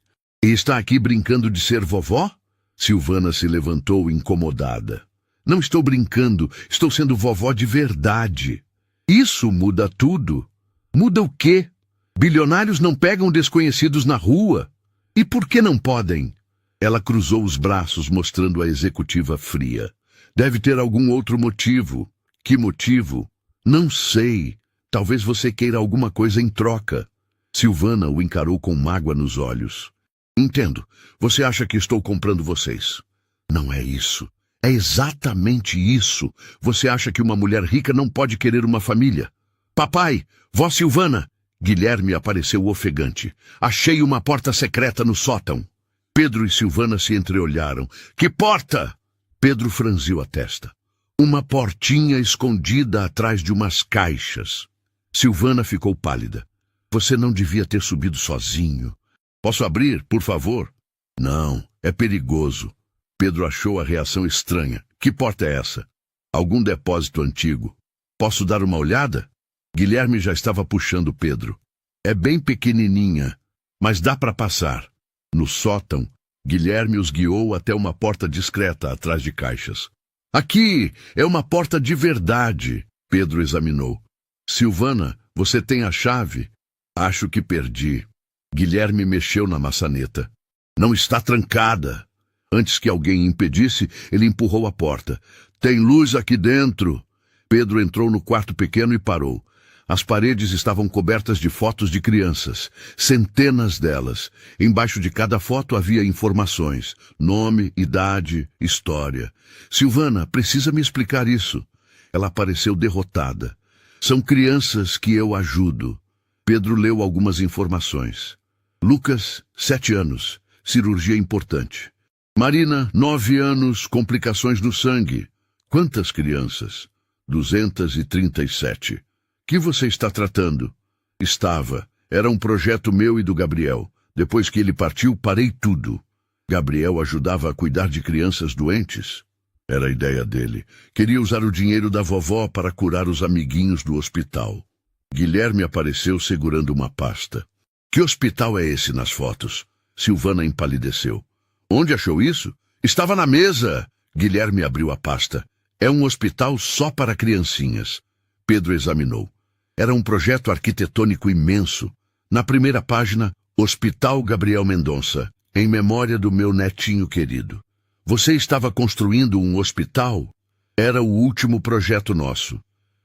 E está aqui brincando de ser vovó? Silvana se levantou incomodada. Não estou brincando, estou sendo vovó de verdade. Isso muda tudo. Muda o quê? Bilionários não pegam desconhecidos na rua. E por que não podem? Ela cruzou os braços, mostrando a executiva fria. Deve ter algum outro motivo. Que motivo? Não sei. Talvez você queira alguma coisa em troca. Silvana o encarou com mágoa nos olhos. Entendo. Você acha que estou comprando vocês? Não é isso. É exatamente isso. Você acha que uma mulher rica não pode querer uma família? Papai, vó Silvana! Guilherme apareceu ofegante. Achei uma porta secreta no sótão. Pedro e Silvana se entreolharam. Que porta? Pedro franziu a testa. Uma portinha escondida atrás de umas caixas. Silvana ficou pálida. Você não devia ter subido sozinho. Posso abrir, por favor? Não, é perigoso. Pedro achou a reação estranha. Que porta é essa? Algum depósito antigo. Posso dar uma olhada? Guilherme já estava puxando Pedro. É bem pequenininha, mas dá para passar. No sótão, Guilherme os guiou até uma porta discreta atrás de caixas. Aqui é uma porta de verdade, Pedro examinou. Silvana, você tem a chave? Acho que perdi. Guilherme mexeu na maçaneta. Não está trancada. Antes que alguém impedisse, ele empurrou a porta. Tem luz aqui dentro. Pedro entrou no quarto pequeno e parou. As paredes estavam cobertas de fotos de crianças, centenas delas. Embaixo de cada foto havia informações, nome, idade, história. Silvana, precisa me explicar isso. Ela pareceu derrotada. São crianças que eu ajudo. Pedro leu algumas informações. Lucas, 7 anos, cirurgia importante. Marina, 9 anos, complicações no sangue. Quantas crianças? 237. Que você está tratando? Estava. Era um projeto meu e do Gabriel. Depois que ele partiu, parei tudo. Gabriel ajudava a cuidar de crianças doentes? Era a ideia dele. Queria usar o dinheiro da vovó para curar os amiguinhos do hospital. Guilherme apareceu segurando uma pasta. Que hospital é esse nas fotos? Silvana empalideceu. Onde achou isso? Estava na mesa. Guilherme abriu a pasta. É um hospital só para criancinhas. Pedro examinou. Era um projeto arquitetônico imenso. Na primeira página, Hospital Gabriel Mendonça, em memória do meu netinho querido. Você estava construindo um hospital? Era o último projeto nosso.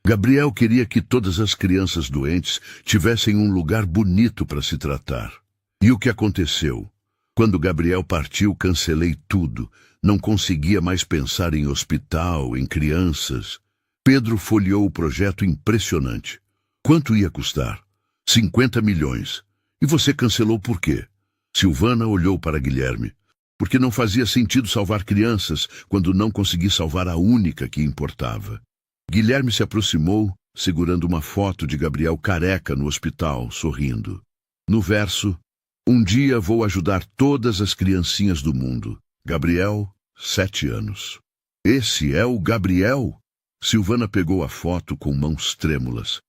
Gabriel queria que todas as crianças doentes tivessem um lugar bonito para se tratar. E o que aconteceu? Quando Gabriel partiu, cancelei tudo. Não conseguia mais pensar em hospital, em crianças. Pedro folheou o projeto impressionante. Quanto ia custar? 50 milhões. E você cancelou por quê? Silvana olhou para Guilherme. Porque não fazia sentido salvar crianças quando não consegui salvar a única que importava. Guilherme se aproximou, segurando uma foto de Gabriel careca no hospital, sorrindo. No verso, um dia vou ajudar todas as criancinhas do mundo. Gabriel, 7 anos. Esse é o Gabriel? Silvana pegou a foto com mãos trêmulas.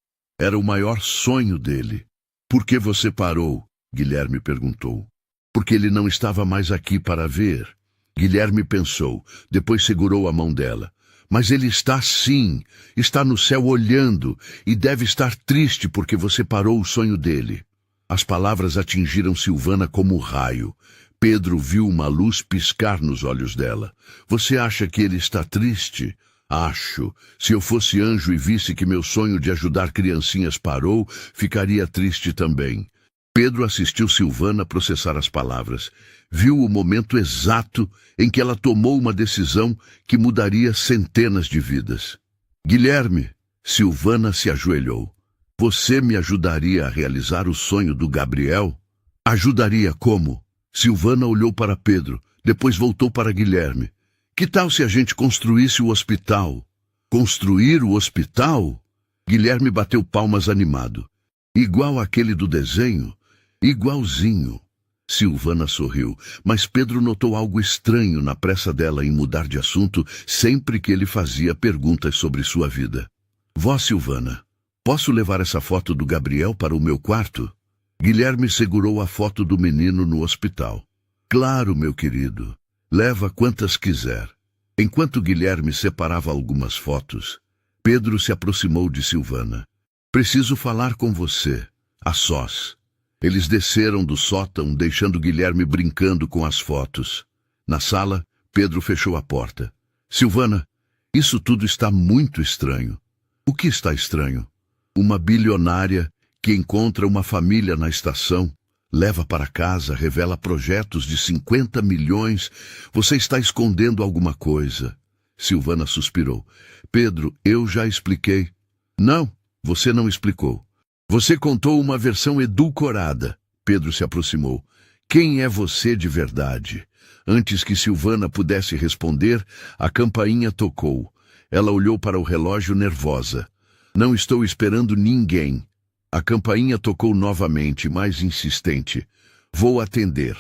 Era o maior sonho dele. Por que você parou? Guilherme perguntou. Porque ele não estava mais aqui para ver. Guilherme pensou, depois segurou a mão dela. Mas ele está sim, está no céu olhando e deve estar triste porque você parou o sonho dele. As palavras atingiram Silvana como raio. Pedro viu uma luz piscar nos olhos dela. Você acha que ele está triste? Acho. Se eu fosse anjo e visse que meu sonho de ajudar criancinhas parou, ficaria triste também. Pedro assistiu Silvana processar as palavras. Viu o momento exato em que ela tomou uma decisão que mudaria centenas de vidas. Guilherme, Silvana se ajoelhou. Você me ajudaria a realizar o sonho do Gabriel? Ajudaria como? Silvana olhou para Pedro, depois voltou para Guilherme. Que tal se a gente construísse o hospital? Construir o hospital? Guilherme bateu palmas animado. Igual aquele do desenho? Igualzinho. Silvana sorriu, mas Pedro notou algo estranho na pressa dela em mudar de assunto sempre que ele fazia perguntas sobre sua vida. Vó Silvana, posso levar essa foto do Gabriel para o meu quarto? Guilherme segurou a foto do menino no hospital. Claro, meu querido. Leva quantas quiser. Enquanto Guilherme separava algumas fotos, Pedro se aproximou de Silvana. Preciso falar com você, a sós. Eles desceram do sótão, deixando Guilherme brincando com as fotos. Na sala, Pedro fechou a porta. Silvana, isso tudo está muito estranho. O que está estranho? Uma bilionária que encontra uma família na estação, leva para casa, revela projetos de 50 milhões. Você está escondendo alguma coisa. Silvana suspirou. Pedro, eu já expliquei. Não, você não explicou. Você contou uma versão edulcorada. Pedro se aproximou. Quem é você de verdade? Antes que Silvana pudesse responder, a campainha tocou. Ela olhou para o relógio nervosa. Não estou esperando ninguém. A campainha tocou novamente, mais insistente. Vou atender.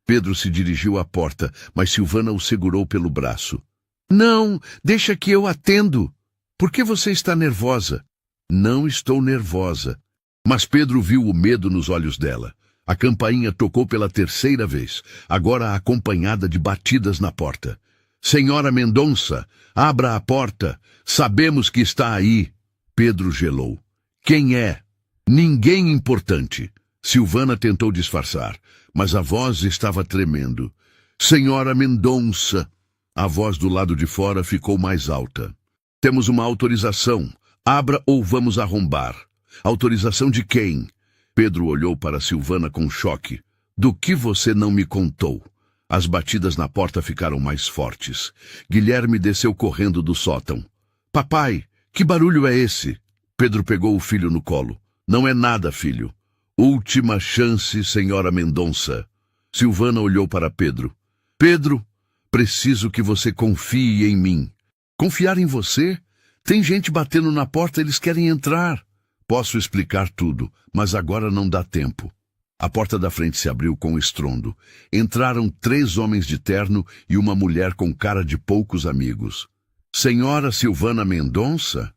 Pedro se dirigiu à porta, mas Silvana o segurou pelo braço. Não, deixa que eu atendo. Por que você está nervosa? Não estou nervosa. Mas Pedro viu o medo nos olhos dela. A campainha tocou pela terceira vez, agora acompanhada de batidas na porta. Senhora Mendonça, abra a porta. Sabemos que está aí. Pedro gelou. Quem é? Ninguém importante. Silvana tentou disfarçar, mas a voz estava tremendo. Senhora Mendonça. A voz do lado de fora ficou mais alta. Temos uma autorização. Abra ou vamos arrombar. Autorização de quem? Pedro olhou para Silvana com choque. Do que você não me contou? As batidas na porta ficaram mais fortes. Guilherme desceu correndo do sótão. Papai, que barulho é esse? Pedro pegou o filho no colo. Não é nada, filho. Última chance, senhora Mendonça. Silvana olhou para Pedro. Pedro, preciso que você confie em mim. Confiar em você? Tem gente batendo na porta, eles querem entrar. Posso explicar tudo, mas agora não dá tempo. A porta da frente se abriu com estrondo. Entraram 3 homens de terno e uma mulher com cara de poucos amigos. Senhora Silvana Mendonça?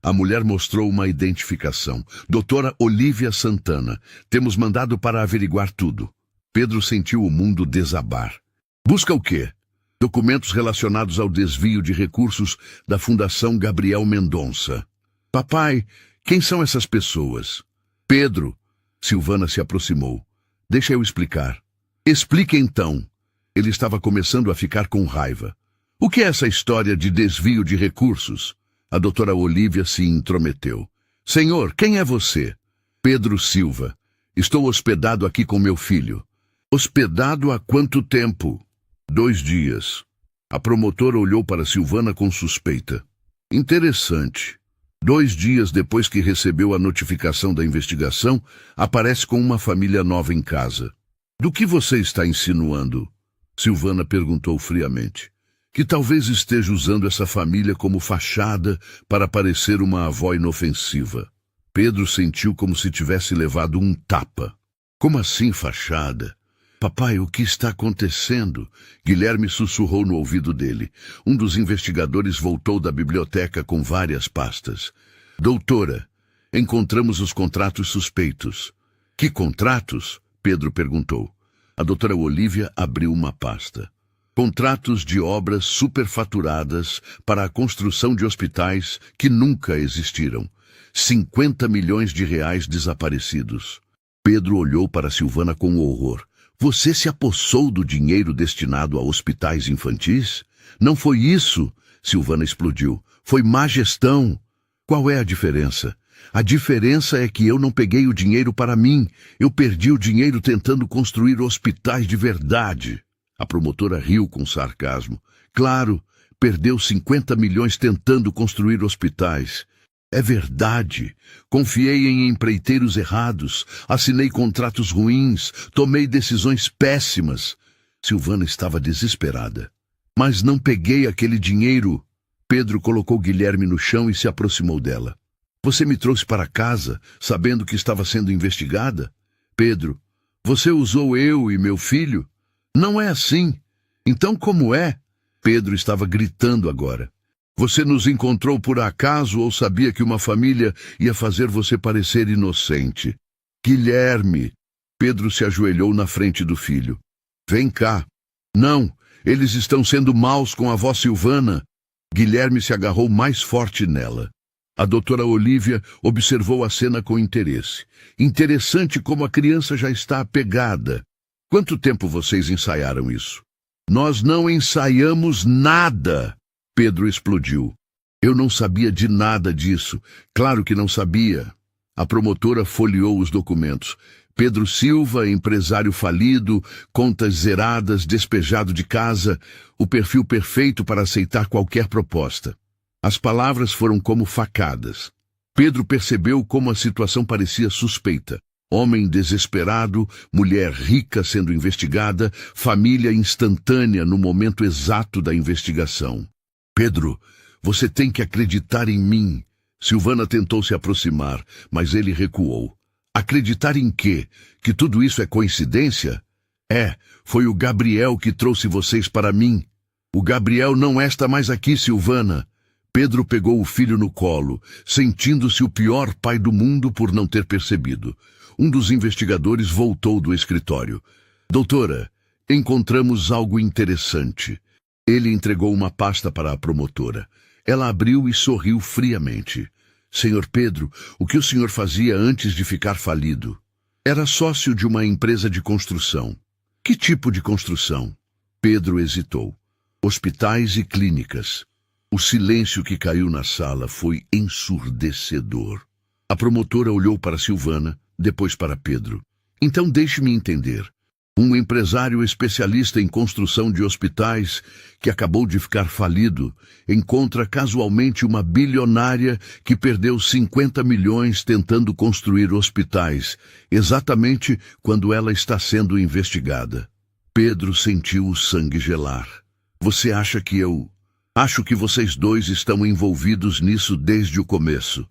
A mulher mostrou uma identificação. Doutora Olívia Santana. Temos mandado para averiguar tudo. Pedro sentiu o mundo desabar. Busca o quê? Documentos relacionados ao desvio de recursos da Fundação Gabriel Mendonça. Papai, quem são essas pessoas? Pedro. Silvana se aproximou. Deixa eu explicar. Explique então. Ele estava começando a ficar com raiva. O que é essa história de desvio de recursos? A doutora Olívia se intrometeu. Senhor, quem é você? Pedro Silva. Estou hospedado aqui com meu filho. Hospedado há quanto tempo? 2 dias. A promotora olhou para Silvana com suspeita. Interessante. 2 dias depois que recebeu a notificação da investigação, aparece com uma família nova em casa. Do que você está insinuando? Silvana perguntou friamente. Que talvez esteja usando essa família como fachada para parecer uma avó inofensiva. Pedro sentiu como se tivesse levado um tapa. Como assim fachada? Papai, o que está acontecendo? Guilherme sussurrou no ouvido dele. Um dos investigadores voltou da biblioteca com várias pastas. Doutora, encontramos os contratos suspeitos. Que contratos? Pedro perguntou. A doutora Olívia abriu uma pasta. Contratos de obras superfaturadas para a construção de hospitais que nunca existiram. 50 milhões de reais desaparecidos. Pedro olhou para Silvana com horror. Você se apossou do dinheiro destinado a hospitais infantis? Não foi isso, Silvana explodiu. Foi má gestão. Qual é a diferença? A diferença é que eu não peguei o dinheiro para mim. Eu perdi o dinheiro tentando construir hospitais de verdade. A promotora riu com sarcasmo. Claro, perdeu 50 milhões tentando construir hospitais. É verdade. Confiei em empreiteiros errados, assinei contratos ruins, tomei decisões péssimas. Silvana estava desesperada. Mas não peguei aquele dinheiro. Pedro colocou Guilherme no chão e se aproximou dela. Você me trouxe para casa, sabendo que estava sendo investigada? Pedro, você usou eu e meu filho? Não é assim. Então como é? Pedro estava gritando agora. Você nos encontrou por acaso ou sabia que uma família ia fazer você parecer inocente? Guilherme! Pedro se ajoelhou na frente do filho. Vem cá. Não, Eles estão sendo maus com a vó Silvana. Guilherme se agarrou mais forte nela. A doutora Olívia observou a cena com interesse. Interessante como a criança já está apegada. Quanto tempo vocês ensaiaram isso? Nós não ensaiamos nada! Pedro explodiu. Eu não sabia de nada disso. Claro que não sabia. A promotora folheou os documentos. Pedro Silva, empresário falido, contas zeradas, despejado de casa, o perfil perfeito para aceitar qualquer proposta. As palavras foram como facadas. Pedro percebeu como a situação parecia suspeita. Homem desesperado, mulher rica sendo investigada, família instantânea no momento exato da investigação. Pedro, você tem que acreditar em mim. Silvana tentou se aproximar, mas ele recuou. Acreditar em quê? Que tudo isso é coincidência? Foi o Gabriel que trouxe vocês para mim. O Gabriel não está mais aqui, Silvana. Pedro pegou o filho no colo, sentindo-se o pior pai do mundo por não ter percebido. Um dos investigadores voltou do escritório. Doutora, encontramos algo interessante. Ele entregou uma pasta para a promotora. Ela abriu e sorriu friamente. Senhor Pedro, o que o senhor fazia antes de ficar falido? Era sócio de uma empresa de construção. Que tipo de construção? Pedro hesitou. Hospitais e clínicas. O silêncio que caiu na sala foi ensurdecedor. A promotora olhou para Silvana, depois para Pedro. Então deixe-me entender. Um empresário especialista em construção de hospitais, que acabou de ficar falido, encontra casualmente uma bilionária que perdeu 50 milhões tentando construir hospitais, exatamente quando ela está sendo investigada. Pedro sentiu o sangue gelar. Você acha que eu... Acho que vocês dois estão envolvidos nisso desde o começo.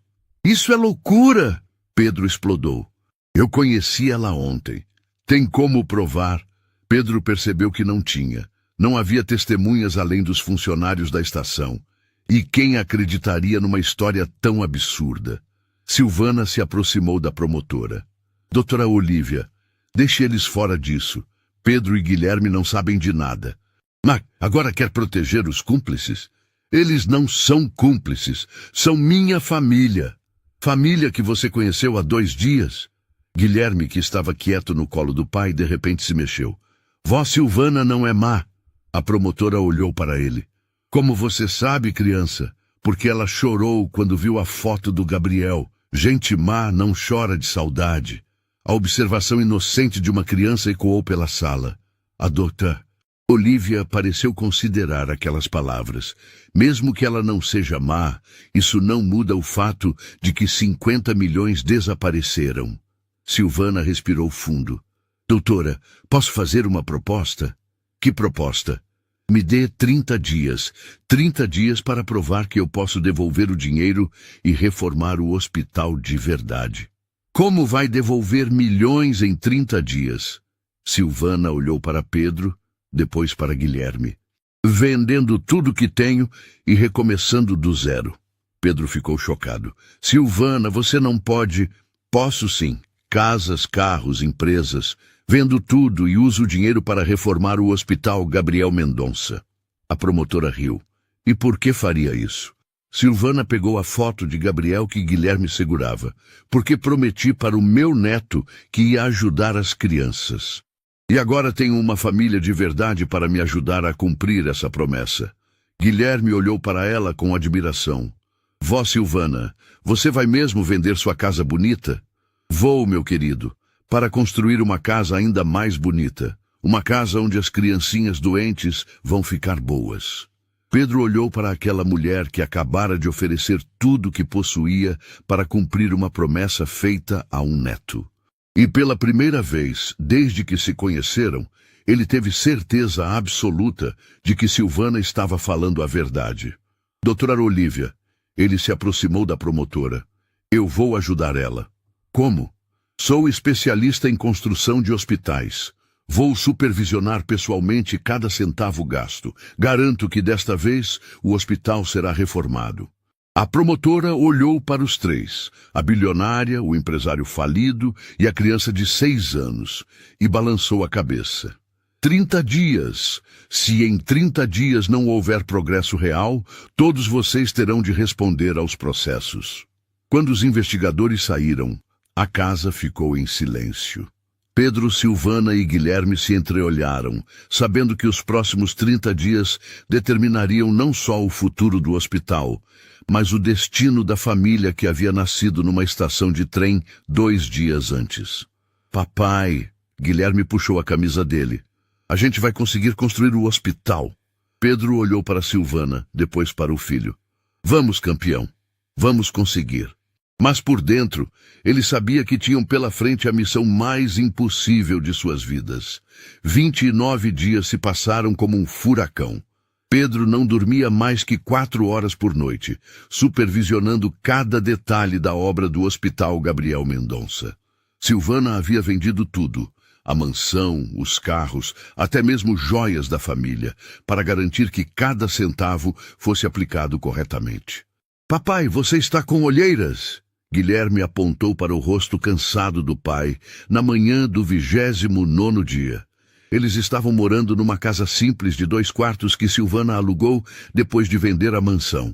Isso é loucura! Pedro explodiu. Eu conheci ela ontem. Tem como provar? Pedro percebeu que não tinha. Não havia testemunhas além dos funcionários da estação. E quem acreditaria numa história tão absurda? Silvana se aproximou da promotora. Doutora Olívia, deixe eles fora disso. Pedro e Guilherme não sabem de nada. Mas agora quer proteger os cúmplices? Eles não são cúmplices. São minha família. Família que você conheceu há 2 dias. Guilherme, que estava quieto no colo do pai, de repente se mexeu. Vó Silvana não é má. A promotora olhou para ele. Como você sabe, criança? Porque ela chorou quando viu a foto do Gabriel. Gente má não chora de saudade. A observação inocente de uma criança ecoou pela sala. A doutora Olívia pareceu considerar aquelas palavras. Mesmo que ela não seja má, isso não muda o fato de que 50 milhões desapareceram. Silvana respirou fundo. Doutora, posso fazer uma proposta? Que proposta? Me dê 30 dias. 30 dias para provar que eu posso devolver o dinheiro e reformar o hospital de verdade. Como vai devolver milhões em 30 dias? Silvana olhou para Pedro, depois para Guilherme. Vendendo tudo que tenho e recomeçando do zero. Pedro ficou chocado. Silvana, você não pode... Posso sim. Casas, carros, empresas. Vendo tudo e uso o dinheiro para reformar o Hospital Gabriel Mendonça. A promotora riu. E por que faria isso? Silvana pegou a foto de Gabriel que Guilherme segurava. Porque prometi para o meu neto que ia ajudar as crianças. E agora tenho uma família de verdade para me ajudar a cumprir essa promessa. Guilherme olhou para ela com admiração. Vó Silvana, você vai mesmo vender sua casa bonita? Vou, meu querido, para construir uma casa ainda mais bonita. Uma casa onde as criancinhas doentes vão ficar boas. Pedro olhou para aquela mulher que acabara de oferecer tudo o que possuía para cumprir uma promessa feita a um neto. E pela primeira vez, desde que se conheceram, ele teve certeza absoluta de que Silvana estava falando a verdade. Doutora Olívia, ele se aproximou da promotora. Eu vou ajudar ela. Como? Sou especialista em construção de hospitais. Vou supervisionar pessoalmente cada centavo gasto. Garanto que desta vez o hospital será reformado. A promotora olhou para os 3, a bilionária, o empresário falido e a criança de 6 anos, e balançou a cabeça. 30 dias. Se em 30 dias não houver progresso real, todos vocês terão de responder aos processos. Quando os investigadores saíram, a casa ficou em silêncio. Pedro, Silvana e Guilherme se entreolharam, sabendo que os próximos 30 dias determinariam não só o futuro do hospital, mas o destino da família que havia nascido numa estação de trem 2 dias antes. Papai, Guilherme puxou a camisa dele. A gente vai conseguir construir o hospital. Pedro olhou para Silvana, depois para o filho. Vamos, campeão. Vamos conseguir. Mas por dentro, ele sabia que tinham pela frente a missão mais impossível de suas vidas. 29 dias se passaram como um furacão. Pedro não dormia mais que 4 horas por noite, supervisionando cada detalhe da obra do Hospital Gabriel Mendonça. Silvana havia vendido tudo. A mansão, os carros, até mesmo joias da família, para garantir que cada centavo fosse aplicado corretamente. Papai, você está com olheiras? Guilherme apontou para o rosto cansado do pai, na manhã do 29º dia. Eles estavam morando numa casa simples de 2 quartos que Silvana alugou depois de vender a mansão.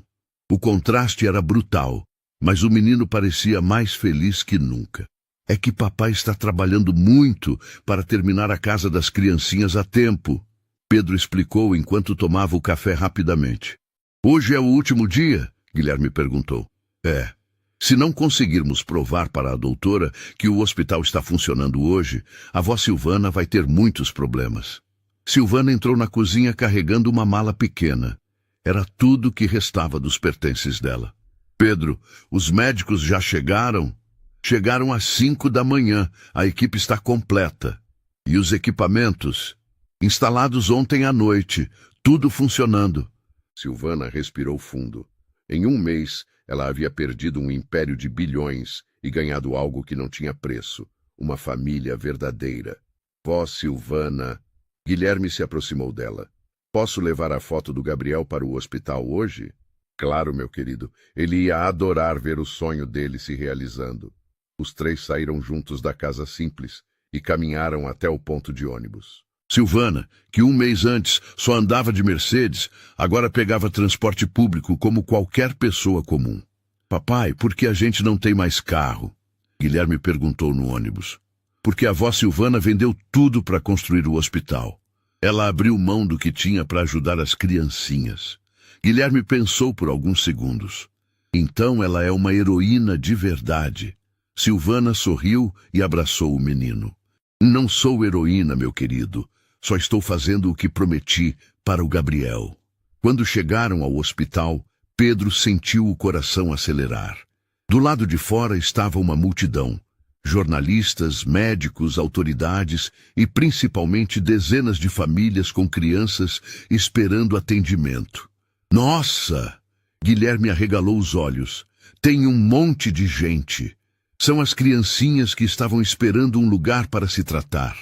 O contraste era brutal, mas o menino parecia mais feliz que nunca. É que papai está trabalhando muito para terminar a casa das criancinhas a tempo, Pedro explicou enquanto tomava o café rapidamente. Hoje é o último dia? Guilherme perguntou. É. Se não conseguirmos provar para a doutora que o hospital está funcionando hoje, a vó Silvana vai ter muitos problemas. Silvana entrou na cozinha carregando uma mala pequena. Era tudo que restava dos pertences dela. Pedro, os médicos já chegaram? Chegaram às 5 da manhã. A equipe está completa. E os equipamentos? Instalados ontem à noite. Tudo funcionando. Silvana respirou fundo. Em 1 mês, ela havia perdido um império de bilhões e ganhado algo que não tinha preço. Uma família verdadeira. Vó Silvana. Guilherme se aproximou dela. Posso levar a foto do Gabriel para o hospital hoje? Claro, meu querido. Ele ia adorar ver o sonho dele se realizando. Os 3 saíram juntos da casa simples e caminharam até o ponto de ônibus. Silvana, que 1 mês antes só andava de Mercedes, agora pegava transporte público como qualquer pessoa comum. Papai, por que a gente não tem mais carro? Guilherme perguntou no ônibus. Porque a vó Silvana vendeu tudo para construir o hospital. Ela abriu mão do que tinha para ajudar as criancinhas. Guilherme pensou por alguns segundos. Então ela é uma heroína de verdade. Silvana sorriu e abraçou o menino. Não sou heroína, meu querido. Só estou fazendo o que prometi para o Gabriel. Quando chegaram ao hospital, Pedro sentiu o coração acelerar. Do lado de fora estava uma multidão. Jornalistas, médicos, autoridades e principalmente dezenas de famílias com crianças esperando atendimento. Nossa! Guilherme arregalou os olhos. Tem um monte de gente. São as criancinhas que estavam esperando um lugar para se tratar.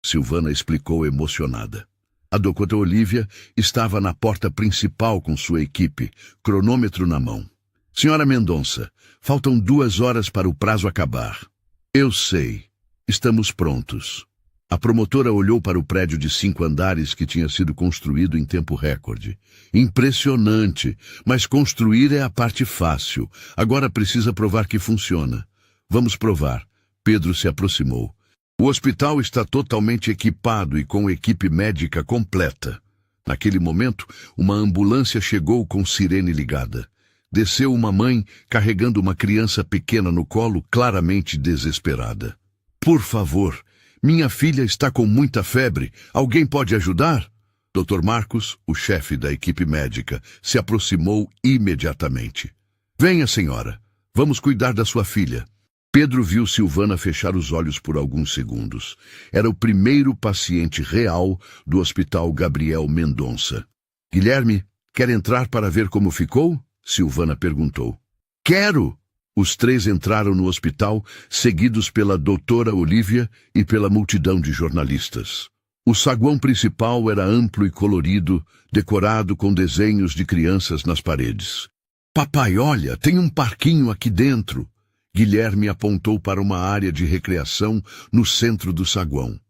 Silvana explicou emocionada. A doutora Olívia estava na porta principal com sua equipe, cronômetro na mão. Senhora Mendonça, faltam 2 horas para o prazo acabar. Eu sei. Estamos prontos. A promotora olhou para o prédio de 5 andares que tinha sido construído em tempo recorde. Impressionante, mas construir é a parte fácil. Agora precisa provar que funciona. Vamos provar. Pedro se aproximou. O hospital está totalmente equipado e com equipe médica completa. Naquele momento, uma ambulância chegou com sirene ligada. Desceu uma mãe carregando uma criança pequena no colo, claramente desesperada. Por favor, minha filha está com muita febre. Alguém pode ajudar? Dr. Marcos, o chefe da equipe médica, se aproximou imediatamente. Venha, senhora. Vamos cuidar da sua filha. Pedro viu Silvana fechar os olhos por alguns segundos. Era o primeiro paciente real do Hospital Gabriel Mendonça. Guilherme, quer entrar para ver como ficou? Silvana perguntou. Quero! Os 3 entraram no hospital, seguidos pela doutora Olívia e pela multidão de jornalistas. O saguão principal era amplo e colorido, decorado com desenhos de crianças nas paredes. Papai, olha, tem um parquinho aqui dentro. Guilherme apontou para uma área de recreação no centro do saguão.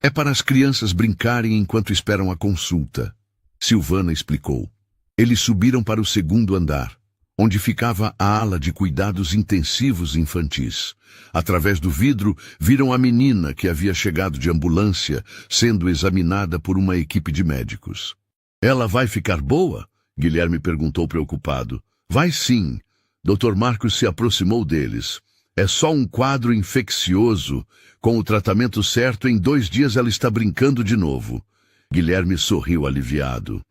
É para as crianças brincarem enquanto esperam a consulta. Silvana explicou. Eles subiram para o segundo andar, onde ficava a ala de cuidados intensivos infantis. Através do vidro, viram a menina que havia chegado de ambulância, sendo examinada por uma equipe de médicos. Ela vai ficar boa? Guilherme perguntou preocupado. Vai sim. Dr. Marcos se aproximou deles. É só um quadro infeccioso. Com o tratamento certo, em 2 dias ela está brincando de novo. Guilherme sorriu aliviado.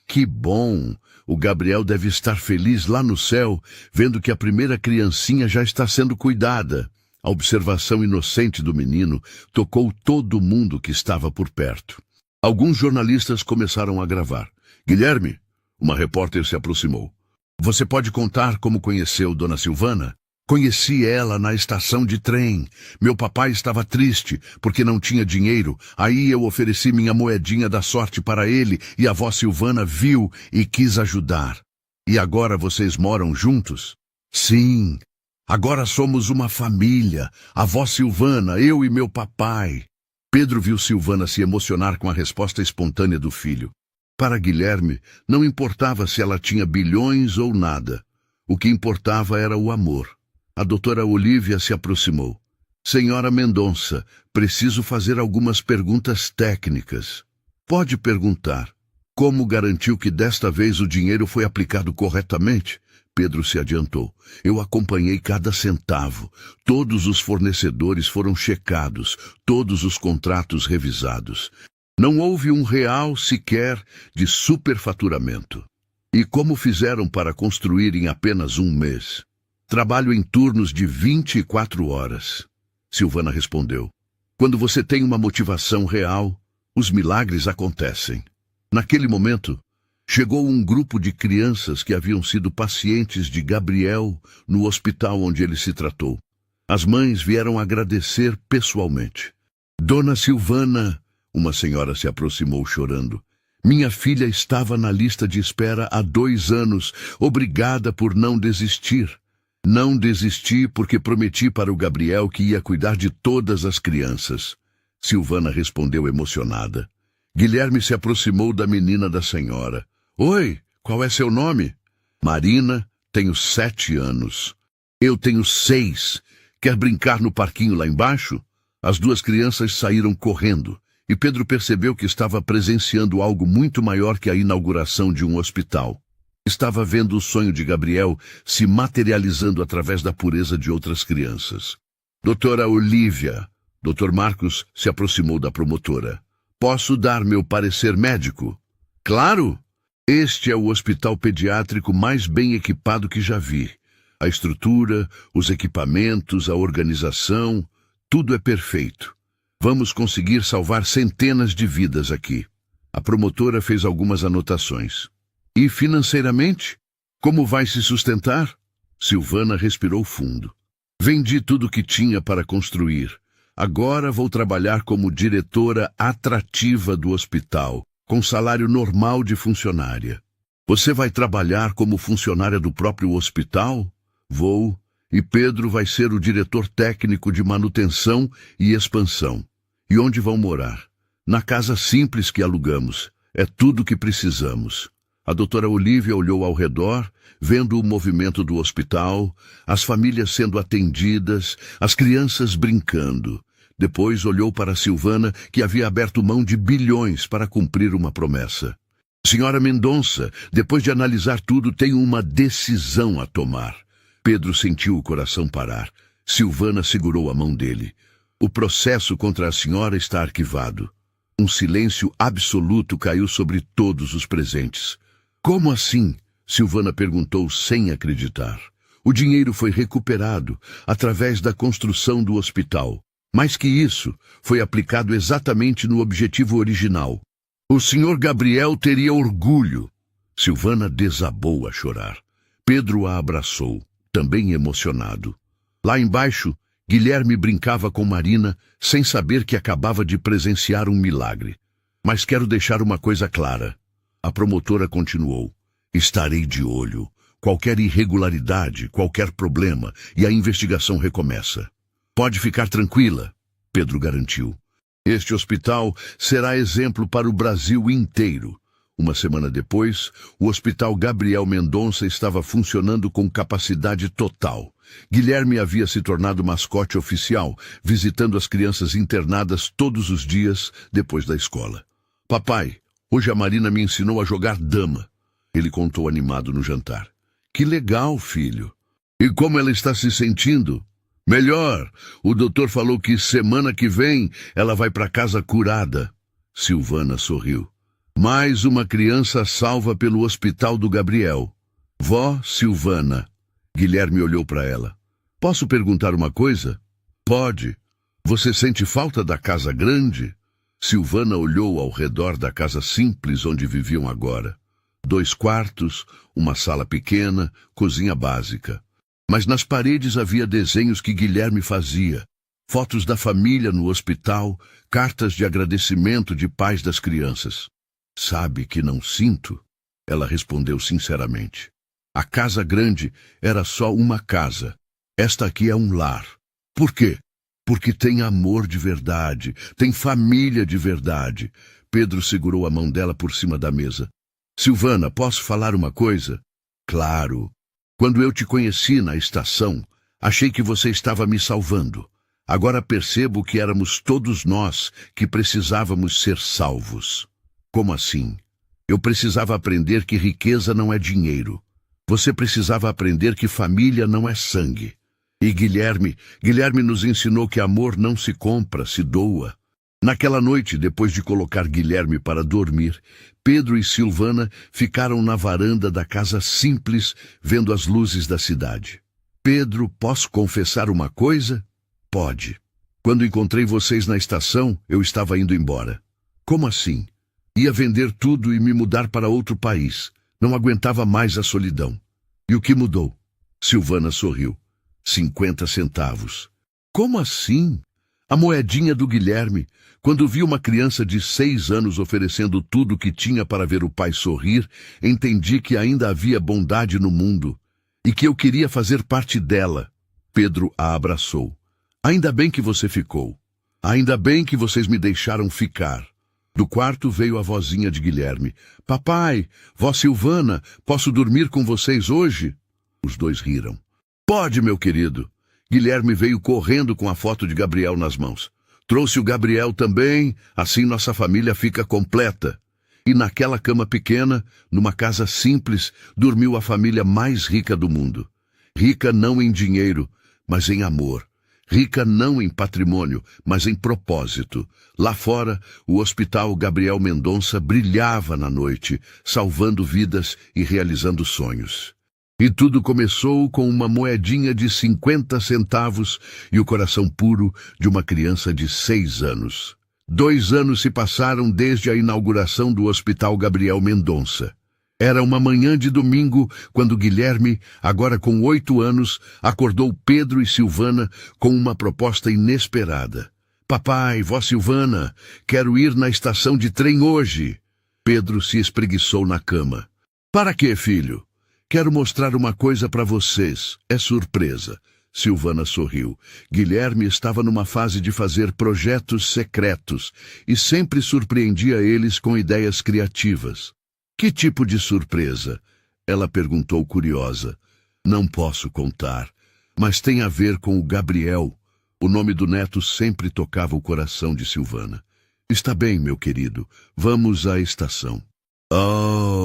Que bom! O Gabriel deve estar feliz lá no céu, vendo que a primeira criancinha já está sendo cuidada. A observação inocente do menino tocou todo mundo que estava por perto. Alguns jornalistas começaram a gravar. Guilherme, uma repórter se aproximou. Você pode contar como conheceu Dona Silvana? Conheci ela na estação de trem. Meu papai estava triste porque não tinha dinheiro. Aí eu ofereci minha moedinha da sorte para ele e a vó Silvana viu e quis ajudar. E agora vocês moram juntos? Sim. Agora somos uma família. A vó Silvana, eu e meu papai. Pedro viu Silvana se emocionar com a resposta espontânea do filho. Para Guilherme, não importava se ela tinha bilhões ou nada. O que importava era o amor. A doutora Olívia se aproximou. Senhora Mendonça, preciso fazer algumas perguntas técnicas. Pode perguntar. Como garantiu que desta vez o dinheiro foi aplicado corretamente? Pedro se adiantou. Eu acompanhei cada centavo. Todos os fornecedores foram checados, todos os contratos revisados. Não houve R$1 sequer de superfaturamento. E como fizeram para construir em apenas 1 mês? Trabalho em turnos de 24 horas. Silvana respondeu. Quando você tem uma motivação real, os milagres acontecem. Naquele momento, chegou um grupo de crianças que haviam sido pacientes de Gabriel no hospital onde ele se tratou. As mães vieram agradecer pessoalmente. Dona Silvana, uma senhora se aproximou chorando. Minha filha estava na lista de espera há 2 anos. Obrigada por não desistir. Não desisti porque prometi para o Gabriel que ia cuidar de todas as crianças. Silvana respondeu emocionada. Guilherme se aproximou da menina da senhora. Oi, qual é seu nome? Marina, tenho 7 anos. Eu tenho 6. Quer brincar no parquinho lá embaixo? As 2 crianças saíram correndo, e Pedro percebeu que estava presenciando algo muito maior que a inauguração de um hospital. Estava vendo o sonho de Gabriel se materializando através da pureza de outras crianças. Doutora Olívia, Dr. Marcos se aproximou da promotora. Posso dar meu parecer médico? Claro! Este é o hospital pediátrico mais bem equipado que já vi. A estrutura, os equipamentos, a organização, tudo é perfeito. Vamos conseguir salvar centenas de vidas aqui. A promotora fez algumas anotações. E financeiramente? Como vai se sustentar? Silvana respirou fundo. Vendi tudo o que tinha para construir. Agora vou trabalhar como diretora atrativa do hospital, com salário normal de funcionária. Você vai trabalhar como funcionária do próprio hospital? Vou. E Pedro vai ser o diretor técnico de manutenção e expansão. E onde vão morar? Na casa simples que alugamos. É tudo o que precisamos. A doutora Olívia olhou ao redor, vendo o movimento do hospital, as famílias sendo atendidas, as crianças brincando. Depois olhou para Silvana, que havia aberto mão de bilhões para cumprir uma promessa. Senhora Mendonça, depois de analisar tudo, tenho uma decisão a tomar. Pedro sentiu o coração parar. Silvana segurou a mão dele. O processo contra a senhora está arquivado. Um silêncio absoluto caiu sobre todos os presentes. Como assim? Silvana perguntou sem acreditar. O dinheiro foi recuperado através da construção do hospital. Mais que isso, foi aplicado exatamente no objetivo original. O senhor Gabriel teria orgulho. Silvana desabou a chorar. Pedro a abraçou, também emocionado. Lá embaixo, Guilherme brincava com Marina, sem saber que acabava de presenciar um milagre. Mas quero deixar uma coisa clara. A promotora continuou. Estarei de olho. Qualquer irregularidade, qualquer problema, e a investigação recomeça. Pode ficar tranquila, Pedro garantiu. Este hospital será exemplo para o Brasil inteiro. Uma semana depois, o Hospital Gabriel Mendonça estava funcionando com capacidade total. Guilherme havia se tornado mascote oficial, visitando as crianças internadas todos os dias depois da escola. Papai, hoje a Marina me ensinou a jogar dama. Ele contou animado no jantar. Que legal, filho. E como ela está se sentindo? Melhor. O doutor falou que semana que vem ela vai para casa curada. Silvana sorriu. Mais uma criança salva pelo Hospital do Gabriel. Vó Silvana. Guilherme olhou para ela. Posso perguntar uma coisa? Pode. Você sente falta da casa grande? Silvana olhou ao redor da casa simples onde viviam agora. 2 quartos, uma sala pequena, cozinha básica. Mas nas paredes havia desenhos que Guilherme fazia. Fotos da família no hospital, cartas de agradecimento de pais das crianças. Sabe que não sinto? Ela respondeu sinceramente. A casa grande era só uma casa. Esta aqui é um lar. Por quê? Porque tem amor de verdade, tem família de verdade. Pedro segurou a mão dela por cima da mesa. Silvana, posso falar uma coisa? Claro. Quando eu te conheci na estação, achei que você estava me salvando. Agora percebo que éramos todos nós que precisávamos ser salvos. Como assim? Eu precisava aprender que riqueza não é dinheiro. Você precisava aprender que família não é sangue. E Guilherme nos ensinou que amor não se compra, se doa. Naquela noite, depois de colocar Guilherme para dormir, Pedro e Silvana ficaram na varanda da casa simples, vendo as luzes da cidade. Pedro, posso confessar uma coisa? Pode. Quando encontrei vocês na estação, eu estava indo embora. Como assim? Ia vender tudo e me mudar para outro país. Não aguentava mais a solidão. E o que mudou? Silvana sorriu. 50 centavos. Como assim? A moedinha do Guilherme. Quando vi uma criança de 6 anos oferecendo tudo o que tinha para ver o pai sorrir, entendi que ainda havia bondade no mundo e que eu queria fazer parte dela. Pedro a abraçou. Ainda bem que você ficou. Ainda bem que vocês me deixaram ficar. Do quarto veio a vozinha de Guilherme. Papai, vó Silvana, posso dormir com vocês hoje? Os dois riram. Pode, meu querido. Guilherme veio correndo com a foto de Gabriel nas mãos. Trouxe o Gabriel também, assim nossa família fica completa. E naquela cama pequena, numa casa simples, dormiu a família mais rica do mundo. Rica não em dinheiro, mas em amor. Rica não em patrimônio, mas em propósito. Lá fora, o Hospital Gabriel Mendonça brilhava na noite, salvando vidas e realizando sonhos. E tudo começou com uma moedinha de 50 centavos e o coração puro de uma criança de 6 anos. 2 anos se passaram desde a inauguração do Hospital Gabriel Mendonça. Era uma manhã de domingo quando Guilherme, agora com 8 anos, acordou Pedro e Silvana com uma proposta inesperada. Papai, vó Silvana, quero ir na estação de trem hoje. Pedro se espreguiçou na cama. Para quê, filho? Quero mostrar uma coisa para vocês. É surpresa. Silvana sorriu. Guilherme estava numa fase de fazer projetos secretos e sempre surpreendia eles com ideias criativas. Que tipo de surpresa? Ela perguntou curiosa. Não posso contar, mas tem a ver com o Gabriel. O nome do neto sempre tocava o coração de Silvana. Está bem, meu querido. Vamos à estação.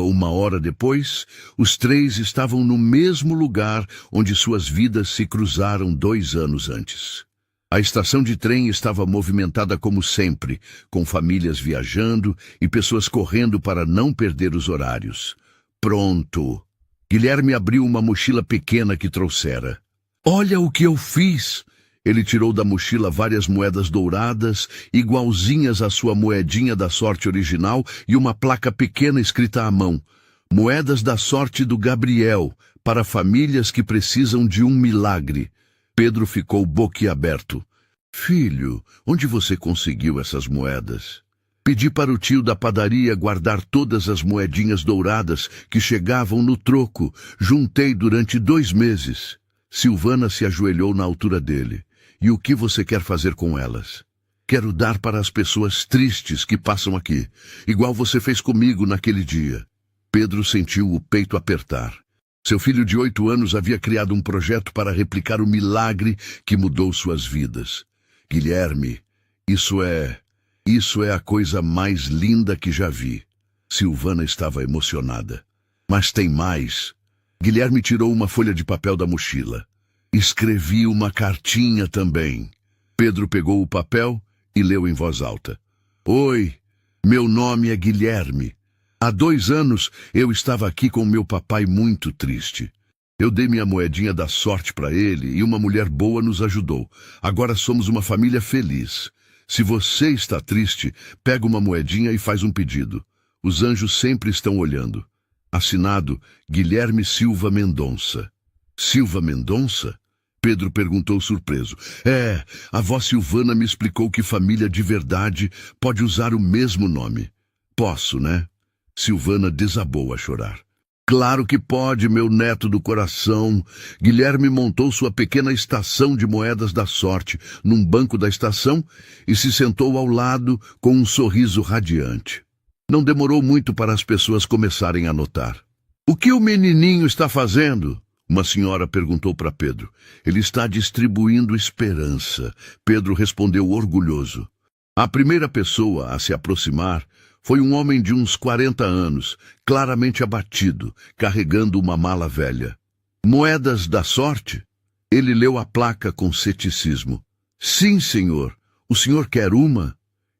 Uma hora depois, os 3 estavam no mesmo lugar onde suas vidas se cruzaram 2 anos antes. A estação de trem estava movimentada como sempre, com famílias viajando e pessoas correndo para não perder os horários. Pronto! Guilherme abriu uma mochila pequena que trouxera. Olha o que eu fiz! Ele tirou da mochila várias moedas douradas, igualzinhas à sua moedinha da sorte original, e uma placa pequena escrita à mão. Moedas da sorte do Gabriel, para famílias que precisam de um milagre. Pedro ficou boquiaberto. Filho, onde você conseguiu essas moedas? Pedi para o tio da padaria guardar todas as moedinhas douradas que chegavam no troco. Juntei durante 2 meses. Silvana se ajoelhou na altura dele. E o que você quer fazer com elas? Quero dar para as pessoas tristes que passam aqui, igual você fez comigo naquele dia. Pedro sentiu o peito apertar. Seu filho de 8 anos havia criado um projeto para replicar o milagre que mudou suas vidas. Guilherme, isso é a coisa mais linda que já vi. Silvana estava emocionada. Mas tem mais. Guilherme tirou uma folha de papel da mochila. Escrevi uma cartinha também. Pedro pegou o papel e leu em voz alta. Oi, meu nome é Guilherme. Há 2 anos eu estava aqui com meu papai muito triste. Eu dei minha moedinha da sorte para ele e uma mulher boa nos ajudou. Agora somos uma família feliz. Se você está triste, pega uma moedinha e faz um pedido. Os anjos sempre estão olhando. Assinado Guilherme Silva Mendonça. Silva Mendonça? Pedro perguntou surpreso. A avó Silvana me explicou que família de verdade pode usar o mesmo nome. Posso, né? Silvana desabou a chorar. Claro que pode, meu neto do coração. Guilherme montou sua pequena estação de moedas da sorte num banco da estação e se sentou ao lado com um sorriso radiante. Não demorou muito para as pessoas começarem a notar. O que o menininho está fazendo? Uma senhora perguntou para Pedro. Ele está distribuindo esperança. Pedro respondeu orgulhoso. A primeira pessoa a se aproximar foi um homem de uns 40 anos, claramente abatido, carregando uma mala velha. Moedas da sorte? Ele leu a placa com ceticismo. Sim, senhor. O senhor quer uma?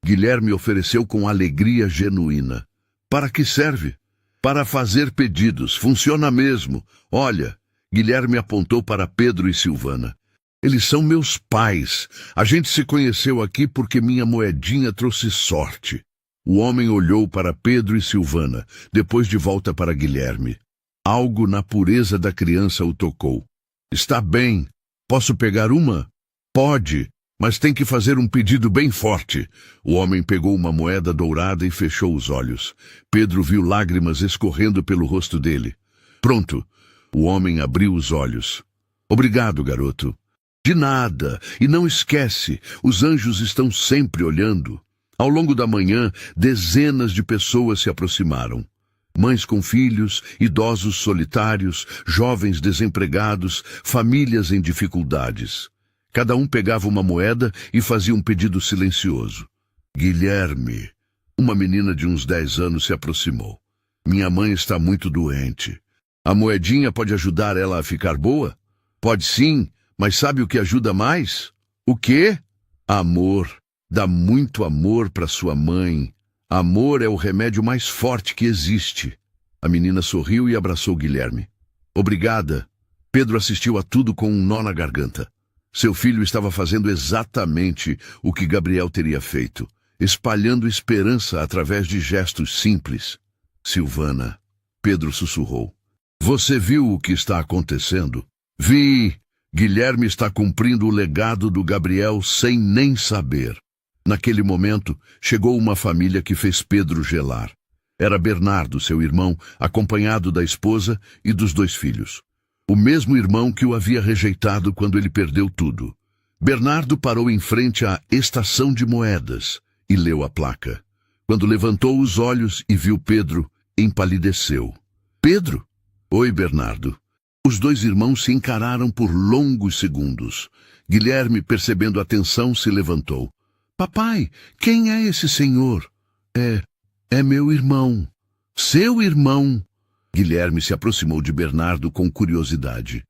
Guilherme ofereceu com alegria genuína. Para que serve? Para fazer pedidos. Funciona mesmo. Olha, Guilherme apontou para Pedro e Silvana. Eles são meus pais. A gente se conheceu aqui porque minha moedinha trouxe sorte. O homem olhou para Pedro e Silvana, depois de volta para Guilherme. Algo na pureza da criança o tocou. Está bem. Posso pegar uma? Pode, mas tem que fazer um pedido bem forte. O homem pegou uma moeda dourada e fechou os olhos. Pedro viu lágrimas escorrendo pelo rosto dele. Pronto. O homem abriu os olhos. Obrigado, garoto. De nada. E não esquece, os anjos estão sempre olhando. Ao longo da manhã, dezenas de pessoas se aproximaram. Mães com filhos, idosos solitários, jovens desempregados, famílias em dificuldades. Cada um pegava uma moeda e fazia um pedido silencioso. Guilherme, uma menina de uns 10 anos, se aproximou. Minha mãe está muito doente. A moedinha pode ajudar ela a ficar boa? Pode sim, mas sabe o que ajuda mais? O quê? Amor. Dá muito amor para sua mãe. Amor é o remédio mais forte que existe. A menina sorriu e abraçou Guilherme. Obrigada. Pedro assistiu a tudo com um nó na garganta. Seu filho estava fazendo exatamente o que Gabriel teria feito, espalhando esperança através de gestos simples. Silvana, Pedro sussurrou. Você viu o que está acontecendo? Vi. Guilherme está cumprindo o legado do Gabriel sem nem saber. Naquele momento, chegou uma família que fez Pedro gelar. Era Bernardo, seu irmão, acompanhado da esposa e dos 2 filhos. O mesmo irmão que o havia rejeitado quando ele perdeu tudo. Bernardo parou em frente à estação de moedas e leu a placa. Quando levantou os olhos e viu Pedro, empalideceu. Pedro? Oi, Bernardo. Os 2 irmãos se encararam por longos segundos. Guilherme, percebendo a tensão, se levantou. Papai, quem é esse senhor? É meu irmão. Seu irmão? Guilherme se aproximou de Bernardo com curiosidade.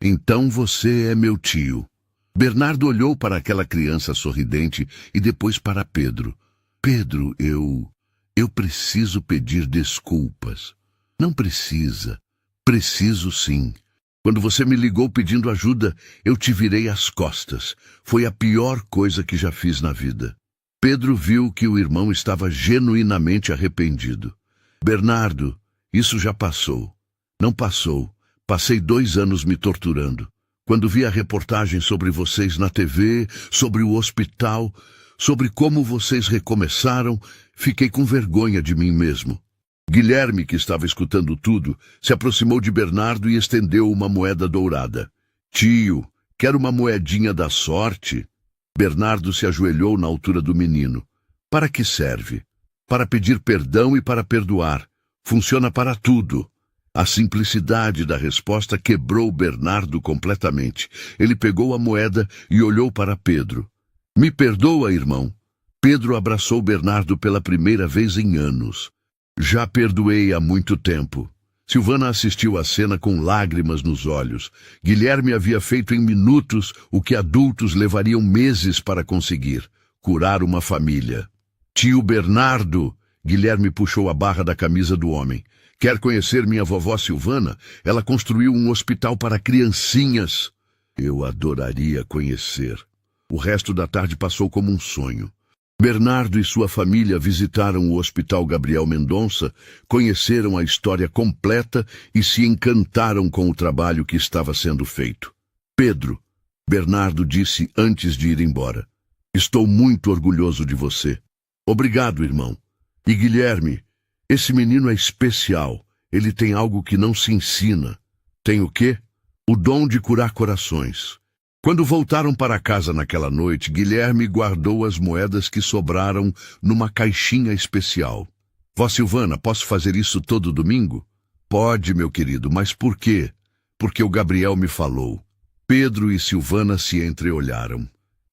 Então você é meu tio. Bernardo olhou para aquela criança sorridente e depois para Pedro. Pedro, eu preciso pedir desculpas. Não precisa. Preciso sim. Quando você me ligou pedindo ajuda, eu te virei as costas. Foi a pior coisa que já fiz na vida. Pedro viu que o irmão estava genuinamente arrependido. Bernardo, isso já passou. Não passou. Passei 2 anos me torturando. Quando vi a reportagem sobre vocês na TV, sobre o hospital, sobre como vocês recomeçaram, fiquei com vergonha de mim mesmo. Guilherme, que estava escutando tudo, se aproximou de Bernardo e estendeu uma moeda dourada. Tio, quer uma moedinha da sorte? Bernardo se ajoelhou na altura do menino. Para que serve? Para pedir perdão e para perdoar. Funciona para tudo. A simplicidade da resposta quebrou Bernardo completamente. Ele pegou a moeda e olhou para Pedro. Me perdoa, irmão. Pedro abraçou Bernardo pela primeira vez em anos. Já perdoei há muito tempo. Silvana assistiu à cena com lágrimas nos olhos. Guilherme havia feito em minutos o que adultos levariam meses para conseguir: curar uma família. Tio Bernardo, Guilherme puxou a barra da camisa do homem. Quer conhecer minha vovó Silvana? Ela construiu um hospital para criancinhas. Eu adoraria conhecer. O resto da tarde passou como um sonho. Bernardo e sua família visitaram o Hospital Gabriel Mendonça, conheceram a história completa e se encantaram com o trabalho que estava sendo feito. Pedro, Bernardo disse antes de ir embora, estou muito orgulhoso de você. Obrigado, irmão. E Guilherme, esse menino é especial. Ele tem algo que não se ensina. Tem o quê? O dom de curar corações. Quando voltaram para casa naquela noite, Guilherme guardou as moedas que sobraram numa caixinha especial. Vó Silvana, posso fazer isso todo domingo? Pode, meu querido, mas por quê? Porque o Gabriel me falou. Pedro e Silvana se entreolharam.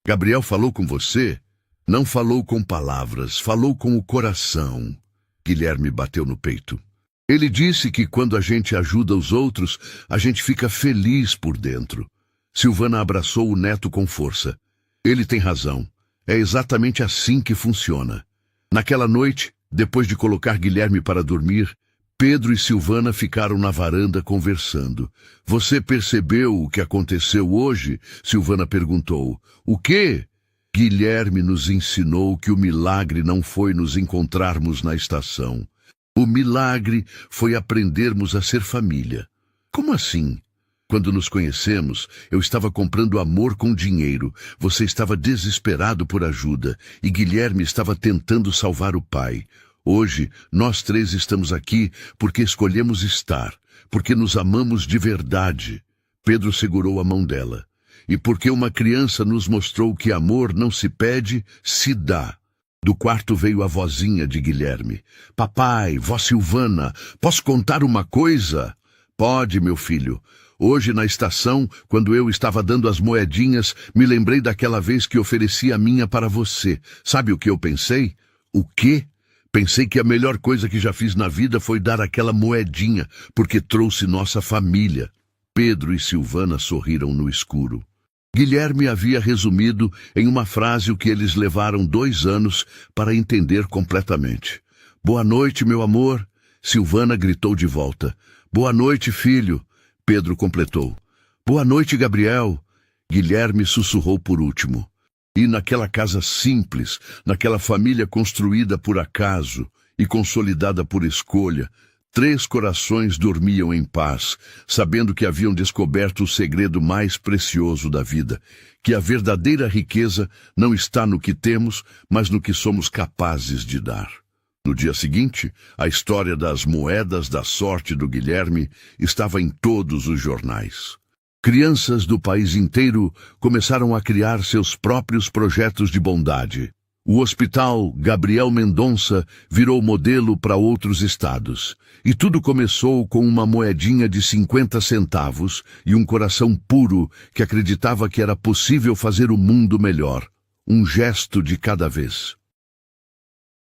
Gabriel falou com você? Não falou com palavras, falou com o coração. Guilherme bateu no peito. Ele disse que quando a gente ajuda os outros, a gente fica feliz por dentro. Silvana abraçou o neto com força. Ele tem razão. É exatamente assim que funciona. Naquela noite, depois de colocar Guilherme para dormir, Pedro e Silvana ficaram na varanda conversando. Você percebeu o que aconteceu hoje? Silvana perguntou. O quê? Guilherme nos ensinou que o milagre não foi nos encontrarmos na estação. O milagre foi aprendermos a ser família. Como assim? Quando nos conhecemos, eu estava comprando amor com dinheiro. Você estava desesperado por ajuda e Guilherme estava tentando salvar o pai. Hoje, nós três estamos aqui porque escolhemos estar, porque nos amamos de verdade. Pedro segurou a mão dela. E porque uma criança nos mostrou que amor não se pede, se dá. Do quarto veio a vozinha de Guilherme. Papai, vó Silvana, posso contar uma coisa? Pode, meu filho. Hoje, na estação, quando eu estava dando as moedinhas, me lembrei daquela vez que ofereci a minha para você. Sabe o que eu pensei? O quê? Pensei que a melhor coisa que já fiz na vida foi dar aquela moedinha, porque trouxe nossa família. Pedro e Silvana sorriram no escuro. Guilherme havia resumido em uma frase o que eles levaram 2 anos para entender completamente. Boa noite, meu amor. Silvana gritou de volta. Boa noite, filho. Pedro completou. Boa noite, Gabriel. Guilherme sussurrou por último. E naquela casa simples, naquela família construída por acaso e consolidada por escolha, 3 corações dormiam em paz, sabendo que haviam descoberto o segredo mais precioso da vida, que a verdadeira riqueza não está no que temos, mas no que somos capazes de dar. No dia seguinte, a história das moedas da sorte do Guilherme estava em todos os jornais. Crianças do país inteiro começaram a criar seus próprios projetos de bondade. O Hospital Gabriel Mendonça virou modelo para outros estados. E tudo começou com uma moedinha de 50 centavos e um coração puro que acreditava que era possível fazer o mundo melhor. Um gesto de cada vez.